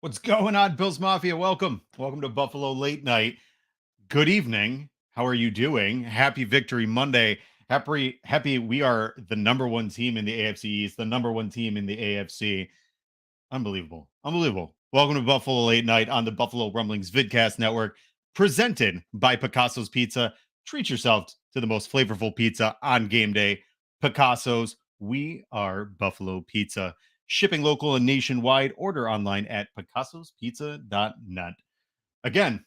What's going on, Bills Mafia? Welcome. Welcome to Buffalo Late Night. Good evening. How are you doing? Happy Victory Monday. Happy we are the number one team in the AFC East, the number one team in the AFC. Unbelievable. Unbelievable. Welcome to Buffalo Late Night on the Buffalo Rumblings Vidcast Network, presented by Picasso's Pizza. Treat yourself to the most flavorful pizza on game day. Picasso's, we are Buffalo Pizza. Shipping local and nationwide. Order online at picassospizza.net. Again,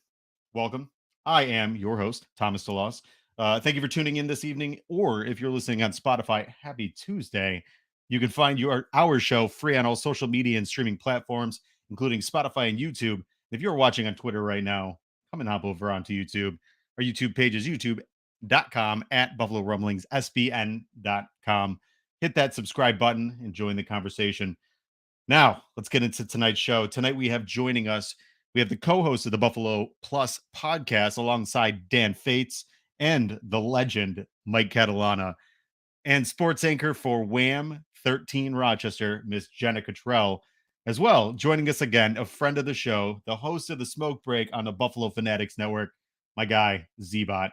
welcome. I am your host, Thomas DeLoss. Thank you for tuning in this evening, or if you're listening on Spotify, happy Tuesday. You can find our show free on all social media and streaming platforms, including Spotify and YouTube. If you're watching on Twitter right now, come and hop over onto YouTube. Our YouTube page is youtube.com at Buffalo Rumblings, SBN.com. Hit that subscribe button and join the conversation. Now, let's get into tonight's show. Tonight, we have joining us, we have the co-host of the Buffalo Plus podcast alongside Dan Fates and the legend Mike Catalana, and sports anchor for Wham 13 Rochester, Miss Jenna Cottrell, as well. Joining us again, a friend of the show, the host of the Smoke Break on the Buffalo Fanatics Network, my guy, ZBot.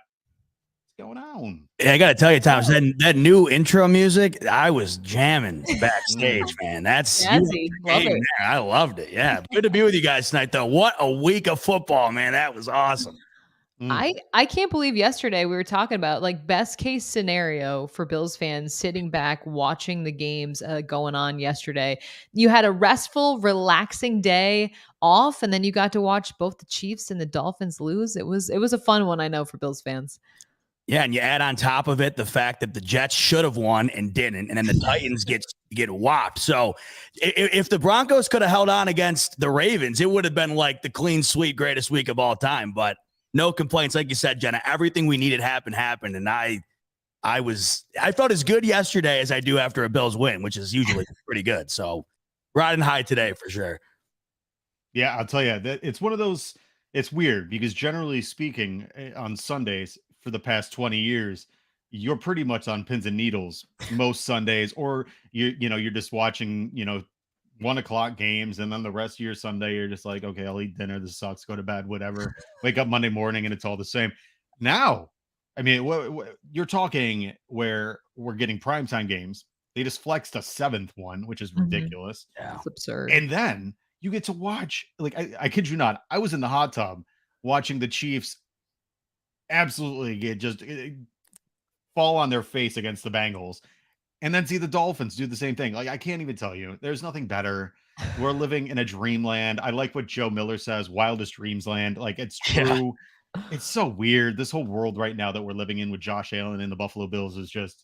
What's going on? Yeah, I got to tell you, Thomas, that new intro music, I was jamming backstage, man. That's I loved it. Yeah, good to be with you guys tonight, though. What a week of football, man. That was awesome. I can't believe yesterday we were talking about like best case scenario for Bills fans sitting back watching the games going on yesterday. You had a restful, relaxing day off, and then you got to watch both the Chiefs and the Dolphins lose. It was a fun one, I know, for Bills fans. Yeah, and you add on top of it the fact that the Jets should have won and didn't, and then the Titans get whopped. So if the Broncos could have held on against the Ravens, it would have been like the clean sweep greatest week of all time. But no complaints, like you said, Jenna. Everything we needed happened, and I felt as good yesterday as I do after a Bills win, which is usually pretty good. So riding high today for sure. Yeah, I'll tell you that it's one of those. It's weird because generally speaking, on Sundays for the past 20 years, you're pretty much on pins and needles most Sundays, or you're just watching 1 o'clock games, and then the rest of your Sunday you're just like, okay, I'll eat dinner. This sucks. Go to bed. Whatever. Wake up Monday morning and it's all the same. Now, I mean, you're talking where we're getting primetime games. They just flexed a seventh one, which is ridiculous. Yeah, it's absurd. And then you get to watch, like, I kid you not, I was in the hot tub watching the Chiefs absolutely fall on their face against the Bengals, and then see the Dolphins do the same thing. Like, I can't even tell you. There's nothing better. We're living in a dreamland. I like what Joe Miller says, wildest dreams land. Like, it's true. Yeah. It's so weird. This whole world right now that we're living in with Josh Allen and the Buffalo Bills is just,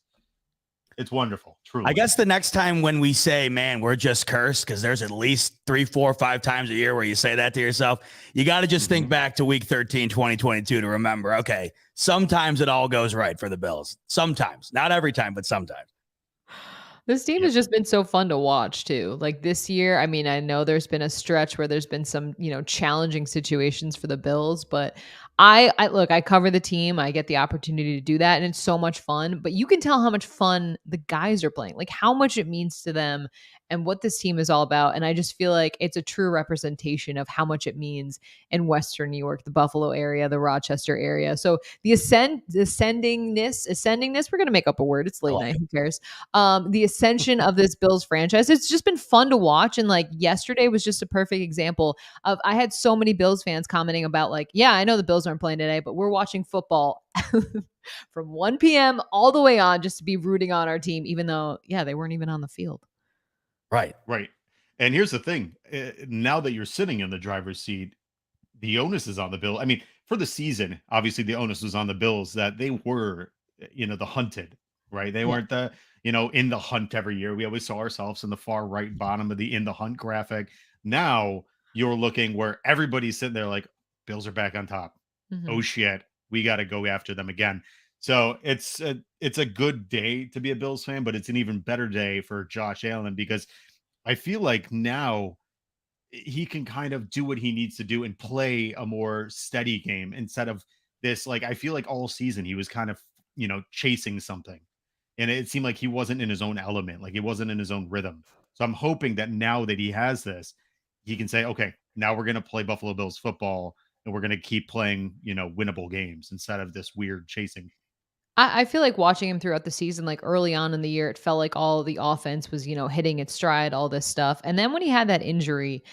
it's wonderful. Truly. I guess the next time when we say, man, we're just cursed, because there's at least 3, 4, 5 times a year where you say that to yourself, you got to just think back to week 13, 2022 to remember, okay, sometimes it all goes right for the Bills. Sometimes, not every time, but sometimes. This team has just been so fun to watch too. Like this year, I mean, I know there's been a stretch where there's been some, challenging situations for the Bills, but I look, I cover the team. I get the opportunity to do that, and it's so much fun. But you can tell how much fun the guys are playing, like how much it means to them and what this team is all about. And I just feel like it's a true representation of how much it means in Western New York, the Buffalo area, the Rochester area. So the ascendingness, we're going to make up a word. It's late night. Who cares? The ascension of this Bills franchise. It's just been fun to watch. And like yesterday was just a perfect example of, I had so many Bills fans commenting about like, yeah, I know the Bills aren't playing today, but we're watching football from 1 p.m. all the way on just to be rooting on our team, even though, yeah, they weren't even on the field. Right. And here's the thing. Now that you're sitting in the driver's seat, the onus is on the Bills. I mean, for the season, obviously the onus was on the Bills that they were, the hunted, right? They weren't the, in the hunt every year. We always saw ourselves in the far right bottom of the in the hunt graphic. Now you're looking where everybody's sitting there like, Bills are back on top. Mm-hmm. Oh shit, we got to go after them again. So it's a good day to be a Bills fan, but it's an even better day for Josh Allen, because I feel like now he can kind of do what he needs to do and play a more steady game instead of this. Like, I feel like all season he was kind of, chasing something, and it seemed like he wasn't in his own element, like he wasn't in his own rhythm. So I'm hoping that now that he has this, he can say, okay, now we're going to play Buffalo Bills football and we're going to keep playing, winnable games instead of this weird chasing. I feel like watching him throughout the season, like early on in the year, it felt like all the offense was, hitting its stride, all this stuff. And then when he had that injury,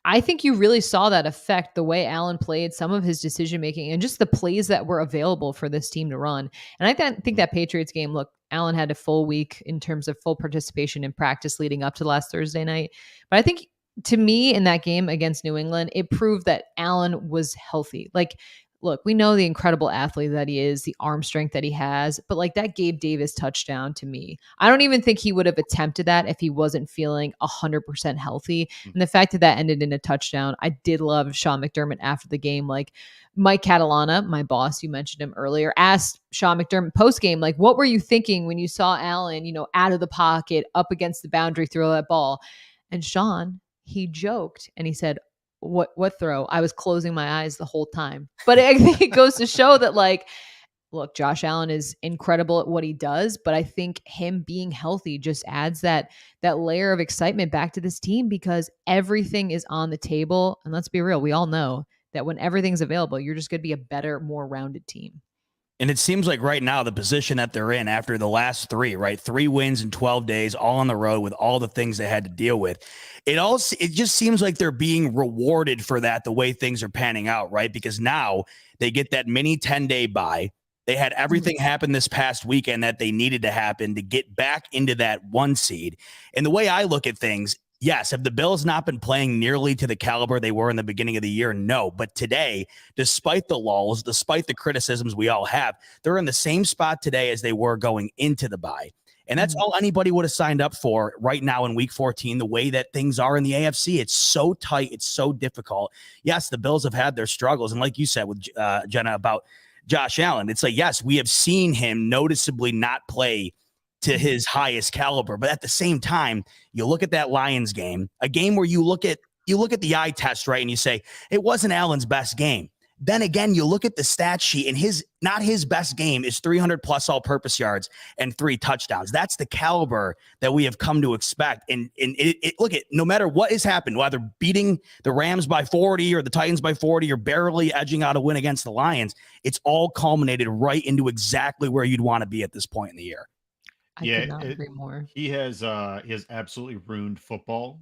I think you really saw that affect the way Allen played, some of his decision making, and just the plays that were available for this team to run. And think that Patriots game, look, Allen had a full week in terms of full participation in practice leading up to last Thursday night. But I think to me in that game against New England, it proved that Allen was healthy. Like, look, we know the incredible athlete that he is, the arm strength that he has, but like that Gabe Davis touchdown to me, I don't even think he would have attempted that if he wasn't feeling 100% healthy. And the fact that ended in a touchdown, I did love Sean McDermott after the game. Like Mike Catalana, my boss, you mentioned him earlier, asked Sean McDermott post game, like, what were you thinking when you saw Allen, out of the pocket, up against the boundary, throw that ball? And Sean, he joked and he said, what throw? I was closing my eyes the whole time. But I think it goes to show that, like, look, Josh Allen is incredible at what he does, but I think him being healthy just adds that layer of excitement back to this team because everything is on the table. And let's be real, we all know that when everything's available, you're just going to be a better, more rounded team. And it seems like right now the position that they're in after the last 3, right? 3 wins in 12 days, all on the road with all the things they had to deal with. It just seems like they're being rewarded for that, the way things are panning out, right? Because now they get that mini 10-day bye. They had everything happen this past weekend that they needed to happen to get back into that 1 seed. And the way I look at things, yes, have the Bills not been playing nearly to the caliber they were in the beginning of the year? No. But today, despite the lulls, despite the criticisms we all have, they're in the same spot today as they were going into the bye. And that's all anybody would have signed up for right now in week 14, the way that things are in the AFC. It's so tight. It's so difficult. Yes, the Bills have had their struggles. And like you said with Jenna about Josh Allen, it's like, yes, we have seen him noticeably not play to his highest caliber. But at the same time, you look at that Lions game, a game where you look at the eye test, right? And you say, it wasn't Allen's best game. Then again, you look at the stat sheet and not his best game is 300 plus all-purpose yards and 3 touchdowns. That's the caliber that we have come to expect. And look at, no matter what has happened, whether beating the Rams by 40 or the Titans by 40 or barely edging out a win against the Lions, it's all culminated right into exactly where you'd want to be at this point in the year. I could not agree more. He has absolutely ruined football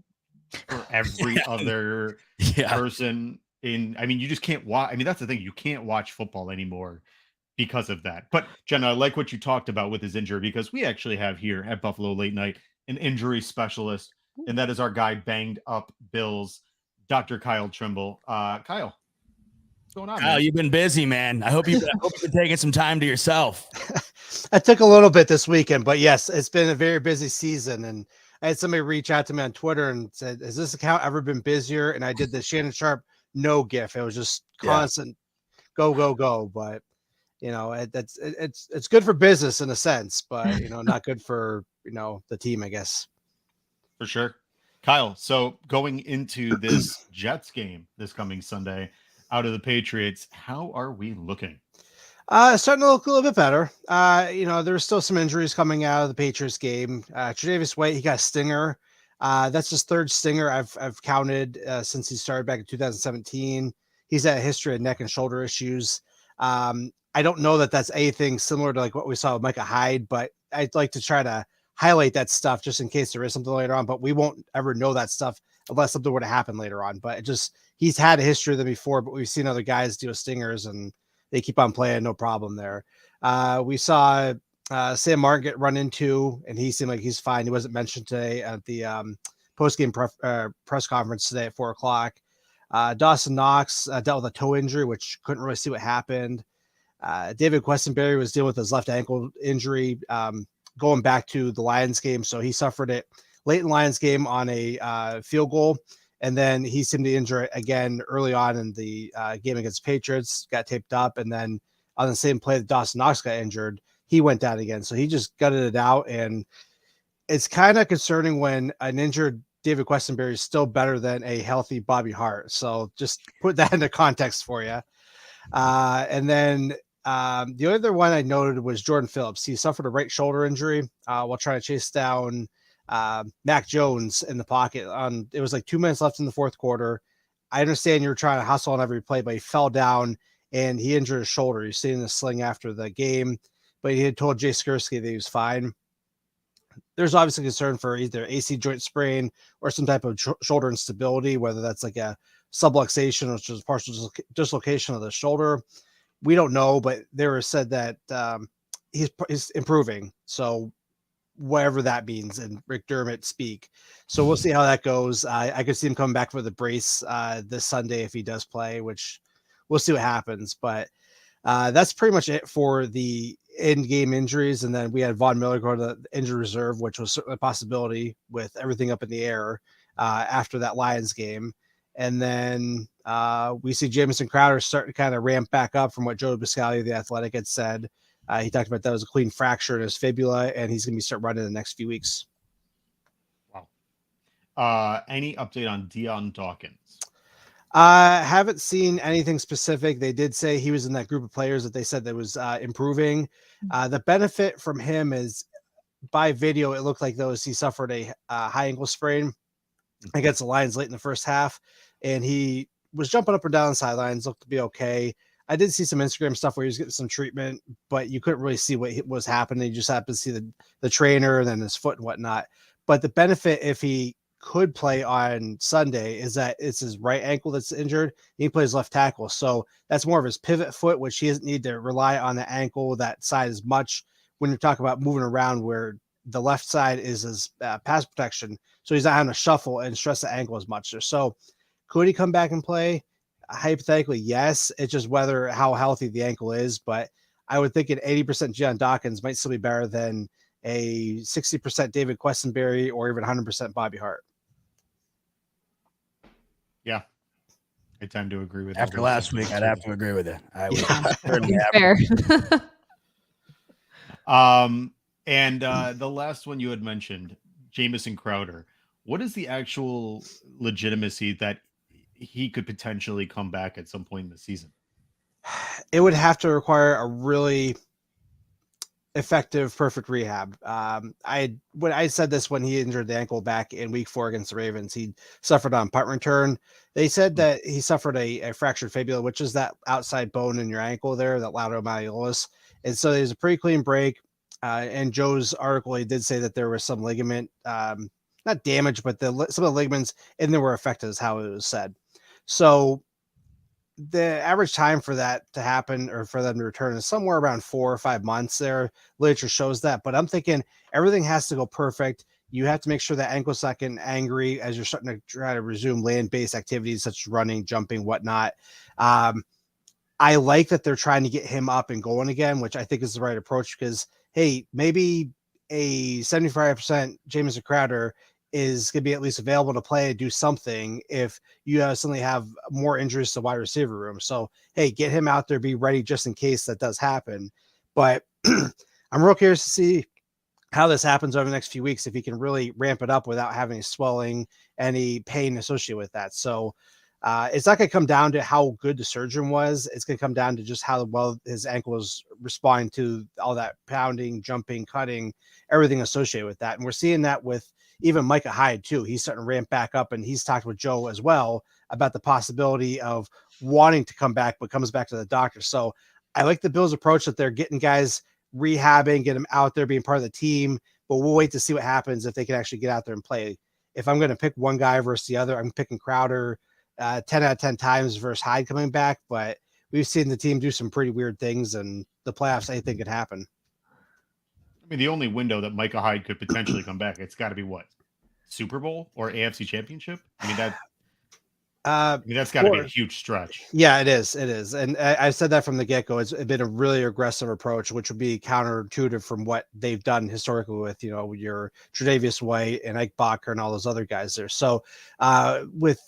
for every other person. You just can't watch. That's the thing. You can't watch football anymore because of that. But Jenna, I like what you talked about with his injury, because we actually have here at Buffalo Late Night an injury specialist, and that is our guy, Banged Up Bills, Dr. Kyle Trimble. Kyle, what's going on? Kyle, you've been busy, man. I hope you've been taking some time to yourself. I took a little bit this weekend, but yes, it's been a very busy season. And I had somebody reach out to me on Twitter and said, has this account ever been busier? And I did the Shannon Sharp no gif. It was just constant go. But it's good for business in a sense, but not good for the team, I guess. For sure. Kyle, so going into this Jets game this coming Sunday out of the Patriots, how are we looking? Starting to look a little bit better. There's still some injuries coming out of the Patriots game. Tre'Davious White, he got a stinger. That's his 3rd stinger I've counted since he started back in 2017. He's had a history of neck and shoulder issues. I don't know that that's anything similar to like what we saw with Micah Hyde, but I'd like to try to highlight that stuff just in case there is something later on. But we won't ever know that stuff unless something were to happen later on. But he's had a history of them before, but we've seen other guys deal with stingers and they keep on playing, no problem there. We saw Sam Martin get run into, and he seemed like he's fine. He wasn't mentioned today at the post-game press conference today at 4:00. Dawson Knox dealt with a toe injury, which couldn't really see what happened. David Questenberry was dealing with his left ankle injury going back to the Lions game, so he suffered it late in Lions game on a field goal. And then he seemed to injure it again early on in the game against Patriots, got taped up. And then on the same play that Dawson Knox got injured, he went down again. So he just gutted it out. And it's kind of concerning when an injured David Questenberry is still better than a healthy Bobby Hart. So just put that into context for you. And then the other one I noted was Jordan Phillips. He suffered a right shoulder injury while trying to chase down Mac Jones in the pocket. It was like 2 minutes left in the 4th quarter. I understand you're trying to hustle on every play, but he fell down and he injured his shoulder. He's sitting in the sling after the game, but he had told Jay Skursky that he was fine. There's obviously concern for either AC joint sprain or some type of shoulder instability, whether that's like a subluxation, which is partial dislocation of the shoulder. We don't know, but there was said that he's improving. So whatever that means in Rick Dermott speak. So we'll see how that goes. I could see him coming back for the brace this Sunday if he does play, which we'll see what happens. But that's pretty much it for the in-game injuries. And then we had Von Miller go to the injury reserve, which was certainly a possibility with everything up in the air after that Lions game. And then we see Jamison Crowder starting to kind of ramp back up from what Joe Biscaglia, the Athletic, had said. He talked about that was a clean fracture in his fibula, and he's going to be start running in the next few weeks. Wow. Any update on Dion Dawkins? Haven't seen anything specific. They did say he was in that group of players that they said that was improving. The benefit from him is by video, it looked like he suffered a high ankle sprain against the Lions late in the first half, and he was jumping up and down the sidelines, looked to be okay. I did see some Instagram stuff where he was getting some treatment, but you couldn't really see what was happening. You just happened to see the trainer and then his foot and whatnot. But the benefit, if he could play on Sunday, is that it's his right ankle that's injured. He plays left tackle. So that's more of his pivot foot, which he doesn't need to rely on the ankle that side as much when you're talking about moving around, where the left side is his pass protection. So he's not having to shuffle and stress the ankle as much. So could he come back and play? Hypothetically, yes. It's just how healthy the ankle is. But I would think an 80% Dion Dawkins might still be better than a 60% David Questenberry or even 100% Bobby Hart. Yeah. I tend to agree with that. After last week, I'd have to agree with it. I would certainly fair. And the last one you had mentioned, Jamison Crowder. What is the actual legitimacy that he could potentially come back at some point in the season? It would have to require a really effective, perfect rehab. When I said this when he injured the ankle back in week 4 against the Ravens, he suffered on punt return. They said that he suffered a fractured fibula, which is that outside bone in your ankle there, that lateral malleolus. And so there's a pretty clean break. And Joe's article, he did say that there was some ligament, not damage, but some of the ligaments in there were affected, is how it was said. So the average time for that to happen or for them to return is somewhere around 4 or 5 months there. Literature shows that, but I'm thinking everything has to go perfect. You have to make sure that ankle's not getting angry as you're starting to try to resume land-based activities such as running, jumping, whatnot. I like that they're trying to get him up and going again, which I think is the right approach because, hey, maybe a 75% Jamison Crowder is going to be at least available to play and do something if you suddenly have more injuries to wide receiver room. So, hey, get him out there, be ready just in case that does happen. But I'm real curious to see how this happens over the next few weeks, if he can really ramp it up without having any swelling, any pain associated with that. So it's not going to come down to how good the surgeon was. It's going to come down to just how well his ankle is responding to all that pounding, jumping, cutting, everything associated with that. And we're seeing that with even Micah Hyde too. He's starting to ramp back up, and he's talked with Joe as well about the possibility of wanting to come back, but comes back to the doctor. So I like the Bills' approach that they're getting guys rehabbing, get them out there, being part of the team, but we'll wait to see what happens if they can actually get out there and play. If I'm going to pick one guy versus the other, I'm picking Crowder 10 out of 10 times versus Hyde coming back, but we've seen the team do some pretty weird things, and the playoffs, anything could happen. I mean, the only window that Micah Hyde could potentially come back, it's got to be what? Super Bowl or AFC Championship? I mean, that's got to be a huge stretch. Yeah, it is. It is. And I said that from the get-go. It's been a really aggressive approach, which would be counterintuitive from what they've done historically with, your Tre'Davious White and Ike Bacher and all those other guys there. So with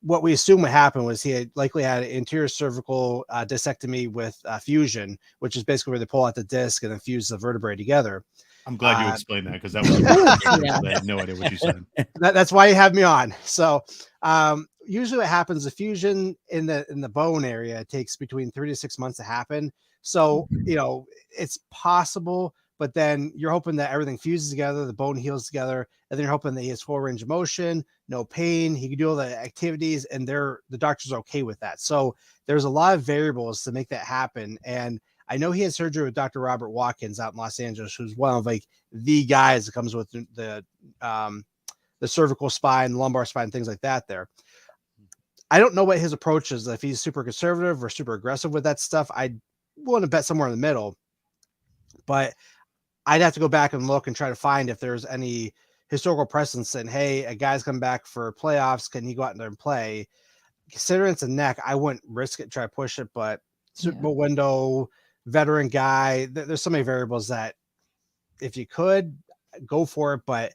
what we assume would happen was he had likely had an anterior cervical discectomy with fusion, which is basically where they pull out the disc and then fuse the vertebrae together. I'm glad you explained that, because that was I had no idea what you said. That's why you have me on. So usually what happens, the fusion in the bone area takes between 3 to 6 months to happen. So, it's possible, but then you're hoping that everything fuses together, the bone heals together, and then you're hoping that he has full range of motion, no pain, he can do all the activities, and the doctors are okay with that. So there's a lot of variables to make that happen. And I know he had surgery with Dr. Robert Watkins out in Los Angeles, who's one of like the guys that comes with the cervical spine, lumbar spine, things like that there. I don't know what his approach is, if he's super conservative or super aggressive with that stuff. I want to bet somewhere in the middle, but I'd have to go back and look and try to find if there's any historical precedent saying, hey, a guy's come back for playoffs, can he go out there and play? Considering it's a neck, I wouldn't risk it, try to push it, but Super Bowl window, veteran guy, there's so many variables that if you could, go for it. But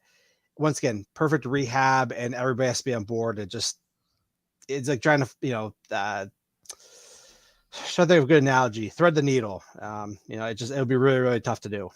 once again, perfect rehab and everybody has to be on board. It's like trying to, so I think of a good analogy, thread the needle. It'll be really, really tough to do.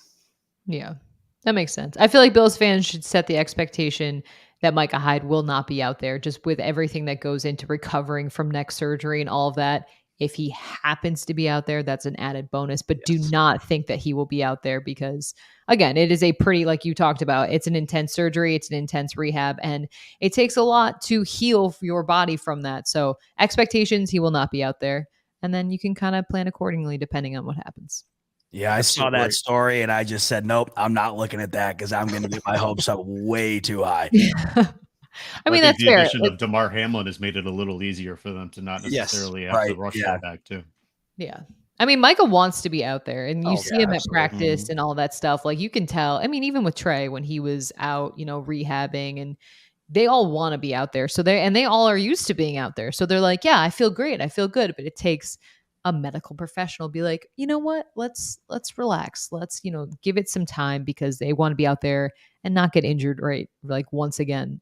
Yeah, that makes sense. I feel like Bills fans should set the expectation that Micah Hyde will not be out there, just with everything that goes into recovering from neck surgery and all of that. If he happens to be out there, that's an added bonus, but do not think that he will be out there because, again, it is a pretty, like you talked about, it's an intense surgery, it's an intense rehab, and it takes a lot to heal your body from that. So expectations, he will not be out there. And then you can kind of plan accordingly depending on what happens. Yeah, I saw that story and I just said, nope, I'm not looking at that because I'm going to get my hopes up way too high. I mean, think that's the fair. addition of Damar Hamlin has made it a little easier for them to not necessarily have to rush that back too. Yeah. I mean, Micah wants to be out there and you see him at practice Mm-hmm. and all that stuff. Like you can tell, I mean, even with Trey, when he was out, rehabbing, and they all want to be out there. So they all are used to being out there. So they're like, yeah, I feel great. I feel good. But it takes a medical professional to be like, you know what, let's relax. Let's, give it some time because they want to be out there and not get injured, right? Like once again,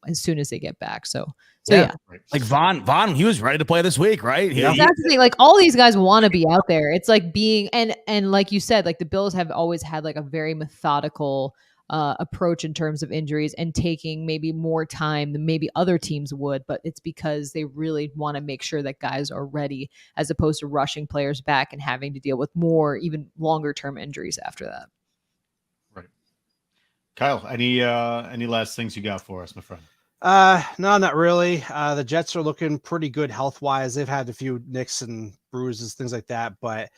as soon as they get back. So yeah. Like Vaughn, he was ready to play this week, right? That's the thing. Like all these guys want to be out there. It's like being, and like you said, like the Bills have always had like a very methodical approach in terms of injuries and taking maybe more time than maybe other teams would, but it's because they really want to make sure that guys are ready as opposed to rushing players back and having to deal with more, even longer term injuries after that. Right. Kyle, any last things you got for us, my friend? No, not really. The Jets are looking pretty good health-wise. They've had a few nicks and bruises, things like that, but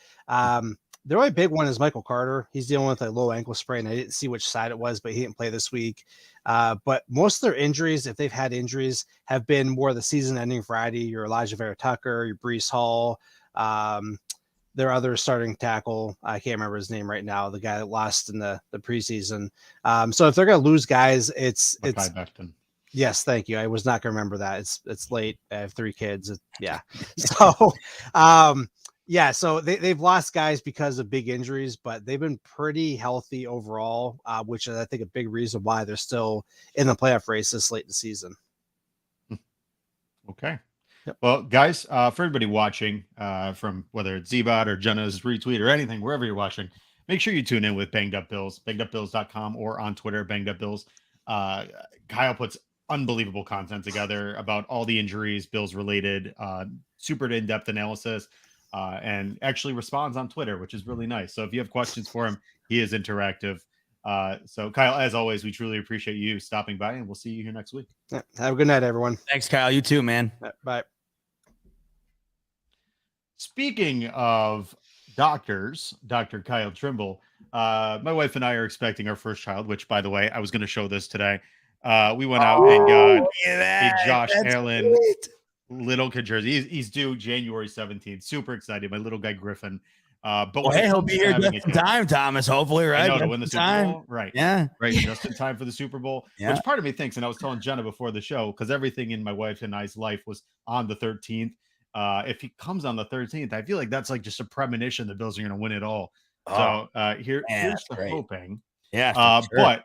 the only big one is Michael Carter. He's dealing with a low ankle sprain. I didn't see which side it was, but he didn't play this week. But most of their injuries, if they've had injuries, have been more the season-ending variety. Your Elijah Vera Tucker, your Breece Hall, their other starting tackle. I can't remember his name right now. The guy that lost in the preseason. So if they're going to lose guys, it's Becton. Yes, thank you. I was not going to remember that. It's late. I have 3 kids. Yeah. So, so they've lost guys because of big injuries, but they've been pretty healthy overall, which is, I think, a big reason why they're still in the playoff race this late in the season. Okay. Yep. Well, guys, for everybody watching, from whether it's ZBot or Jenna's retweet or anything, wherever you're watching, make sure you tune in with Banged Up Bills, BangedUpBills.com, or on Twitter, BangedUpBills. Kyle puts unbelievable content together about all the injuries, Bills related, super in-depth analysis, and actually responds on Twitter, which is really nice. So if you have questions for him, he is interactive. So Kyle, as always, we truly appreciate you stopping by, and we'll see you here next week. Yeah, have a good night, everyone. Thanks, Kyle. You too, man. Bye. Speaking of doctors, Dr. Kyle Trimble, my wife and I are expecting our first child, which, by the way, I was going to show this today. We went out and got a Josh Allen little kid jersey. He's due January 17th. Super excited. My little guy Griffin. But he'll be here just in time, Thomas. Hopefully, right? To win the Super Bowl, right? Yeah, right. Just in time for the Super Bowl. Yeah. Which part of me thinks, and I was telling Jenna before the show, because everything in my wife and I's life was on the 13th. If he comes on the 13th, I feel like that's like just a premonition the Bills are going to win it all. So here's the hoping. Yeah, sure. But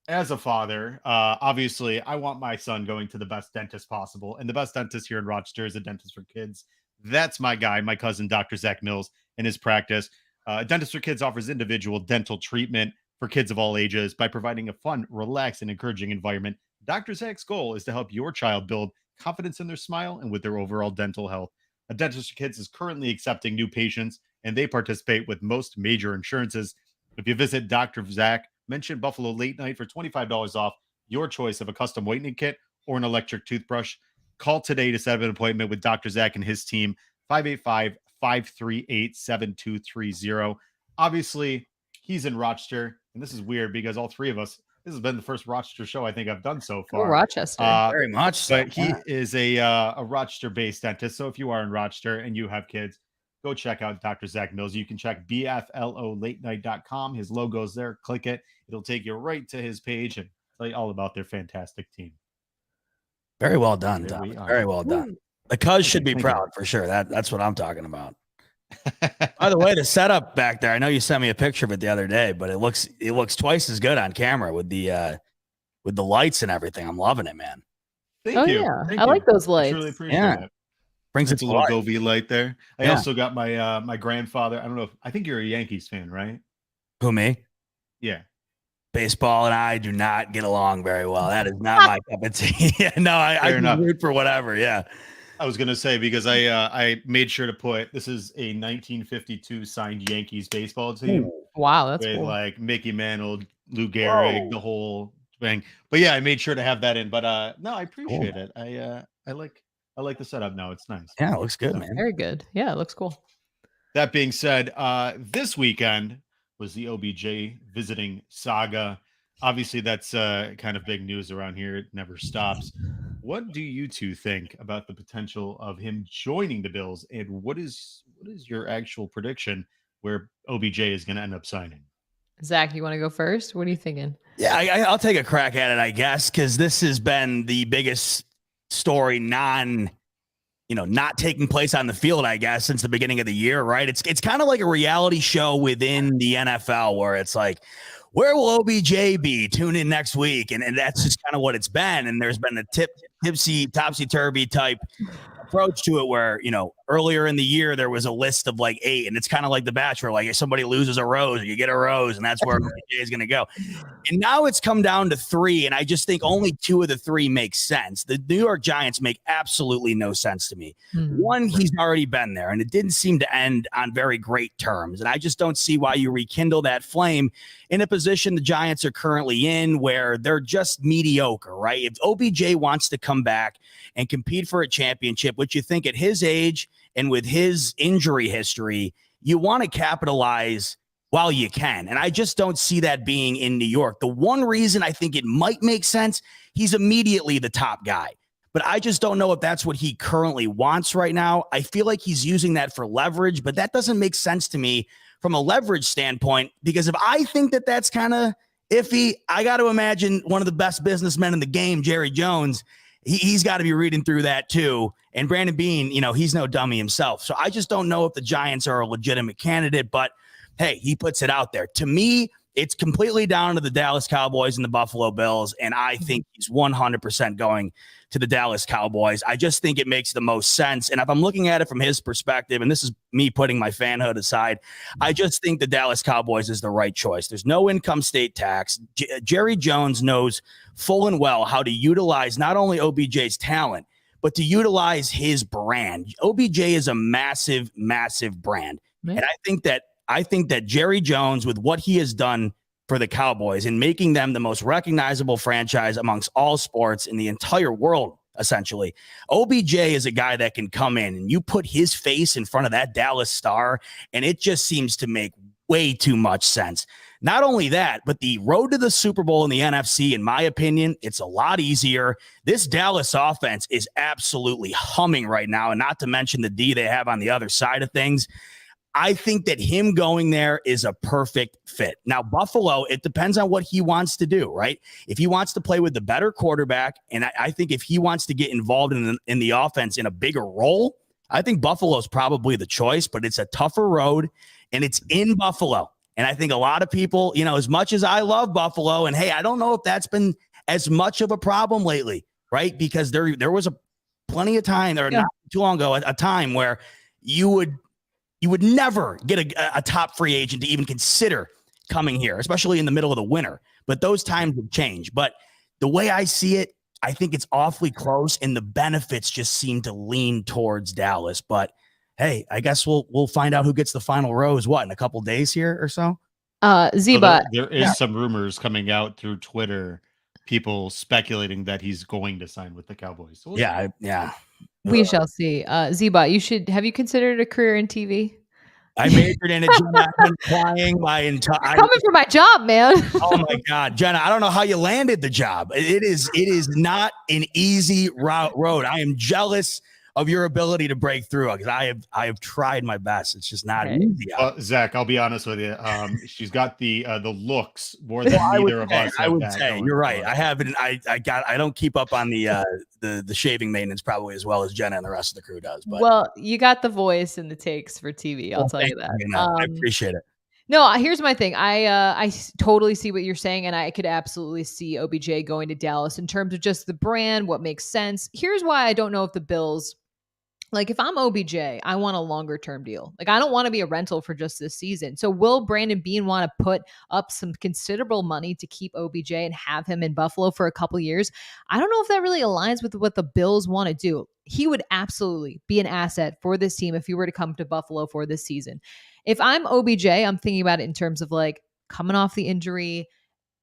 as a father, obviously, I want my son going to the best dentist possible. And the best dentist here in Rochester is a dentist for kids. That's my guy, my cousin, Dr. Zach Mills, in his practice. Dentist for Kids offers individual dental treatment for kids of all ages by providing a fun, relaxed, and encouraging environment. Dr. Zach's goal is to help your child build confidence in their smile and with their overall dental health. A Dentist for Kids is currently accepting new patients, and they participate with most major insurances. If you visit Dr. Zach, mention Buffalo Late Night for $25 off your choice of a custom whitening kit or an electric toothbrush. Call today to set up an appointment with Dr. Zach and his team, 585-538-7230. Obviously, he's in Rochester, and this is weird because all three of us, this has been the first Rochester show I think I've done so Go far. Rochester. Very much so. But he is a Rochester-based dentist. So if you are in Rochester and you have kids, go check out Dr. Zach Mills. You can check bflolatenight.com. His logo's there. Click it. It'll take you right to his page and tell you all about their fantastic team. Very well done, There Tommy. we are. Very well done. The Cuz should be Thank proud for sure. That's what I'm talking about. By the way, the setup back there, I know you sent me a picture of it the other day, but it looks twice as good on camera with the lights and everything. I'm loving it, man. Thank you. Yeah. Thank I like you. those lights. Truly appreciate Yeah. it. Brings it It's a to little life. Govee light there. I Yeah. also got my my grandfather. I don't know if I think you're a Yankees fan, right? Who, me? Yeah. Baseball and I do not get along very well. That is not my cup of tea. No, I Fair enough. root for whatever. Yeah. I was gonna say because I made sure to put this is a 1952 signed Yankees baseball team Wow, that's with cool. like Mickey Mantle, Lou Gehrig, the whole thing. But yeah, I made sure to have that in. But no, I appreciate it. I like the setup now. It's nice. Yeah, it looks good, So, man. Very good. Yeah, it looks cool. That being said, this weekend was the OBJ visiting saga. Obviously, that's kind of big news around here. It never stops. What do you two think about the potential of him joining the Bills, and what is your actual prediction where OBJ is going to end up signing? Zach, you want to go first? What are you thinking? Yeah, I'll take a crack at it, I guess, because this has been the biggest story not taking place on the field, I guess, since the beginning of the year, right? It's kind of like a reality show within the NFL where it's like, where will OBJ be? Tune in next week. And that's just kind of what it's been. And there's been a topsy-turvy type approach to it where, earlier in the year, there was a list of like 8, and it's kind of like The Bachelor. Like if somebody loses a rose, you get a rose, and that's where OBJ is going to go. And now it's come down to 3, and I just think only 2 of the 3 make sense. The New York Giants make absolutely no sense to me. One, he's already been there, and it didn't seem to end on very great terms. And I just don't see why you rekindle that flame in a position the Giants are currently in where they're just mediocre, right? If OBJ wants to come back and compete for a championship, which you think at his age and with his injury history, you want to capitalize while you can. And I just don't see that being in New York. The one reason I think it might make sense, he's immediately the top guy. But I just don't know if that's what he currently wants right now. I feel like he's using that for leverage, but that doesn't make sense to me from a leverage standpoint, because if I think that that's kind of iffy, I got to imagine one of the best businessmen in the game, Jerry Jones, he's got to be reading through that too. And Brandon Beane, he's no dummy himself. So I just don't know if the Giants are a legitimate candidate, but hey, he puts it out there. To me, it's completely down to the Dallas Cowboys and the Buffalo Bills, and I think he's 100% going to the Dallas Cowboys. I just think it makes the most sense. And if I'm looking at it from his perspective, and this is me putting my fanhood aside, I just think the Dallas Cowboys is the right choice. There's no income state tax. Jerry Jones knows full and well how to utilize not only OBJ's talent, but to utilize his brand. OBJ is a massive, massive brand. Man. And I think that Jerry Jones, with what he has done for the Cowboys and making them the most recognizable franchise amongst all sports in the entire world, essentially, OBJ is a guy that can come in and you put his face in front of that Dallas star, and it just seems to make way too much sense. Not only that, but the road to the Super Bowl in the NFC, in my opinion, it's a lot easier. This Dallas offense is absolutely humming right now, and not to mention the D they have on the other side of things. I think that him going there is a perfect fit. Now, Buffalo, it depends on what he wants to do, right? If he wants to play with the better quarterback, and I think if he wants to get involved in the offense in a bigger role, I think Buffalo is probably the choice, but it's a tougher road, and it's in Buffalo. And I think a lot of people, as much as I love Buffalo, and hey, I don't know if that's been as much of a problem lately, right? Because there was plenty of time, or not too long ago, a time where you would never get a top free agent to even consider coming here, especially in the middle of the winter. But those times have changed. But the way I see it, I think it's awfully close, and the benefits just seem to lean towards Dallas. But hey, I guess we'll find out who gets the final rose, in a couple days here or so? So ZBot. there is some rumors coming out through Twitter, people speculating that he's going to sign with the Cowboys. So we'll see. Yeah. We shall see. ZBot, have you considered a career in TV? I majored in it, Jenna. I've been applying my entire. Coming for my job, man. Oh my God, Jenna! I don't know how you landed the job. It is not an easy road. I am jealous of your ability to break through because I have tried my best. It's just not easy. Zach, I'll be honest with you. She's got the looks more than neither of us. I would say you're right. I haven't. I don't keep up on the shaving maintenance probably as well as Jenna and the rest of the crew does. But well, you got the voice and the takes for TV. I'll tell you that. I appreciate it. No, here's my thing. I totally see what you're saying, and I could absolutely see OBJ going to Dallas in terms of just the brand, what makes sense. Here's why I don't know if the Bills. Like, if I'm OBJ, I want a longer term deal. Like, I don't want to be a rental for just this season. So will Brandon Beane want to put up some considerable money to keep OBJ and have him in Buffalo for a couple years? I don't know if that really aligns with what the Bills want to do. He would absolutely be an asset for this team if he were to come to Buffalo for this season. If I'm OBJ, I'm thinking about it in terms of like coming off the injury.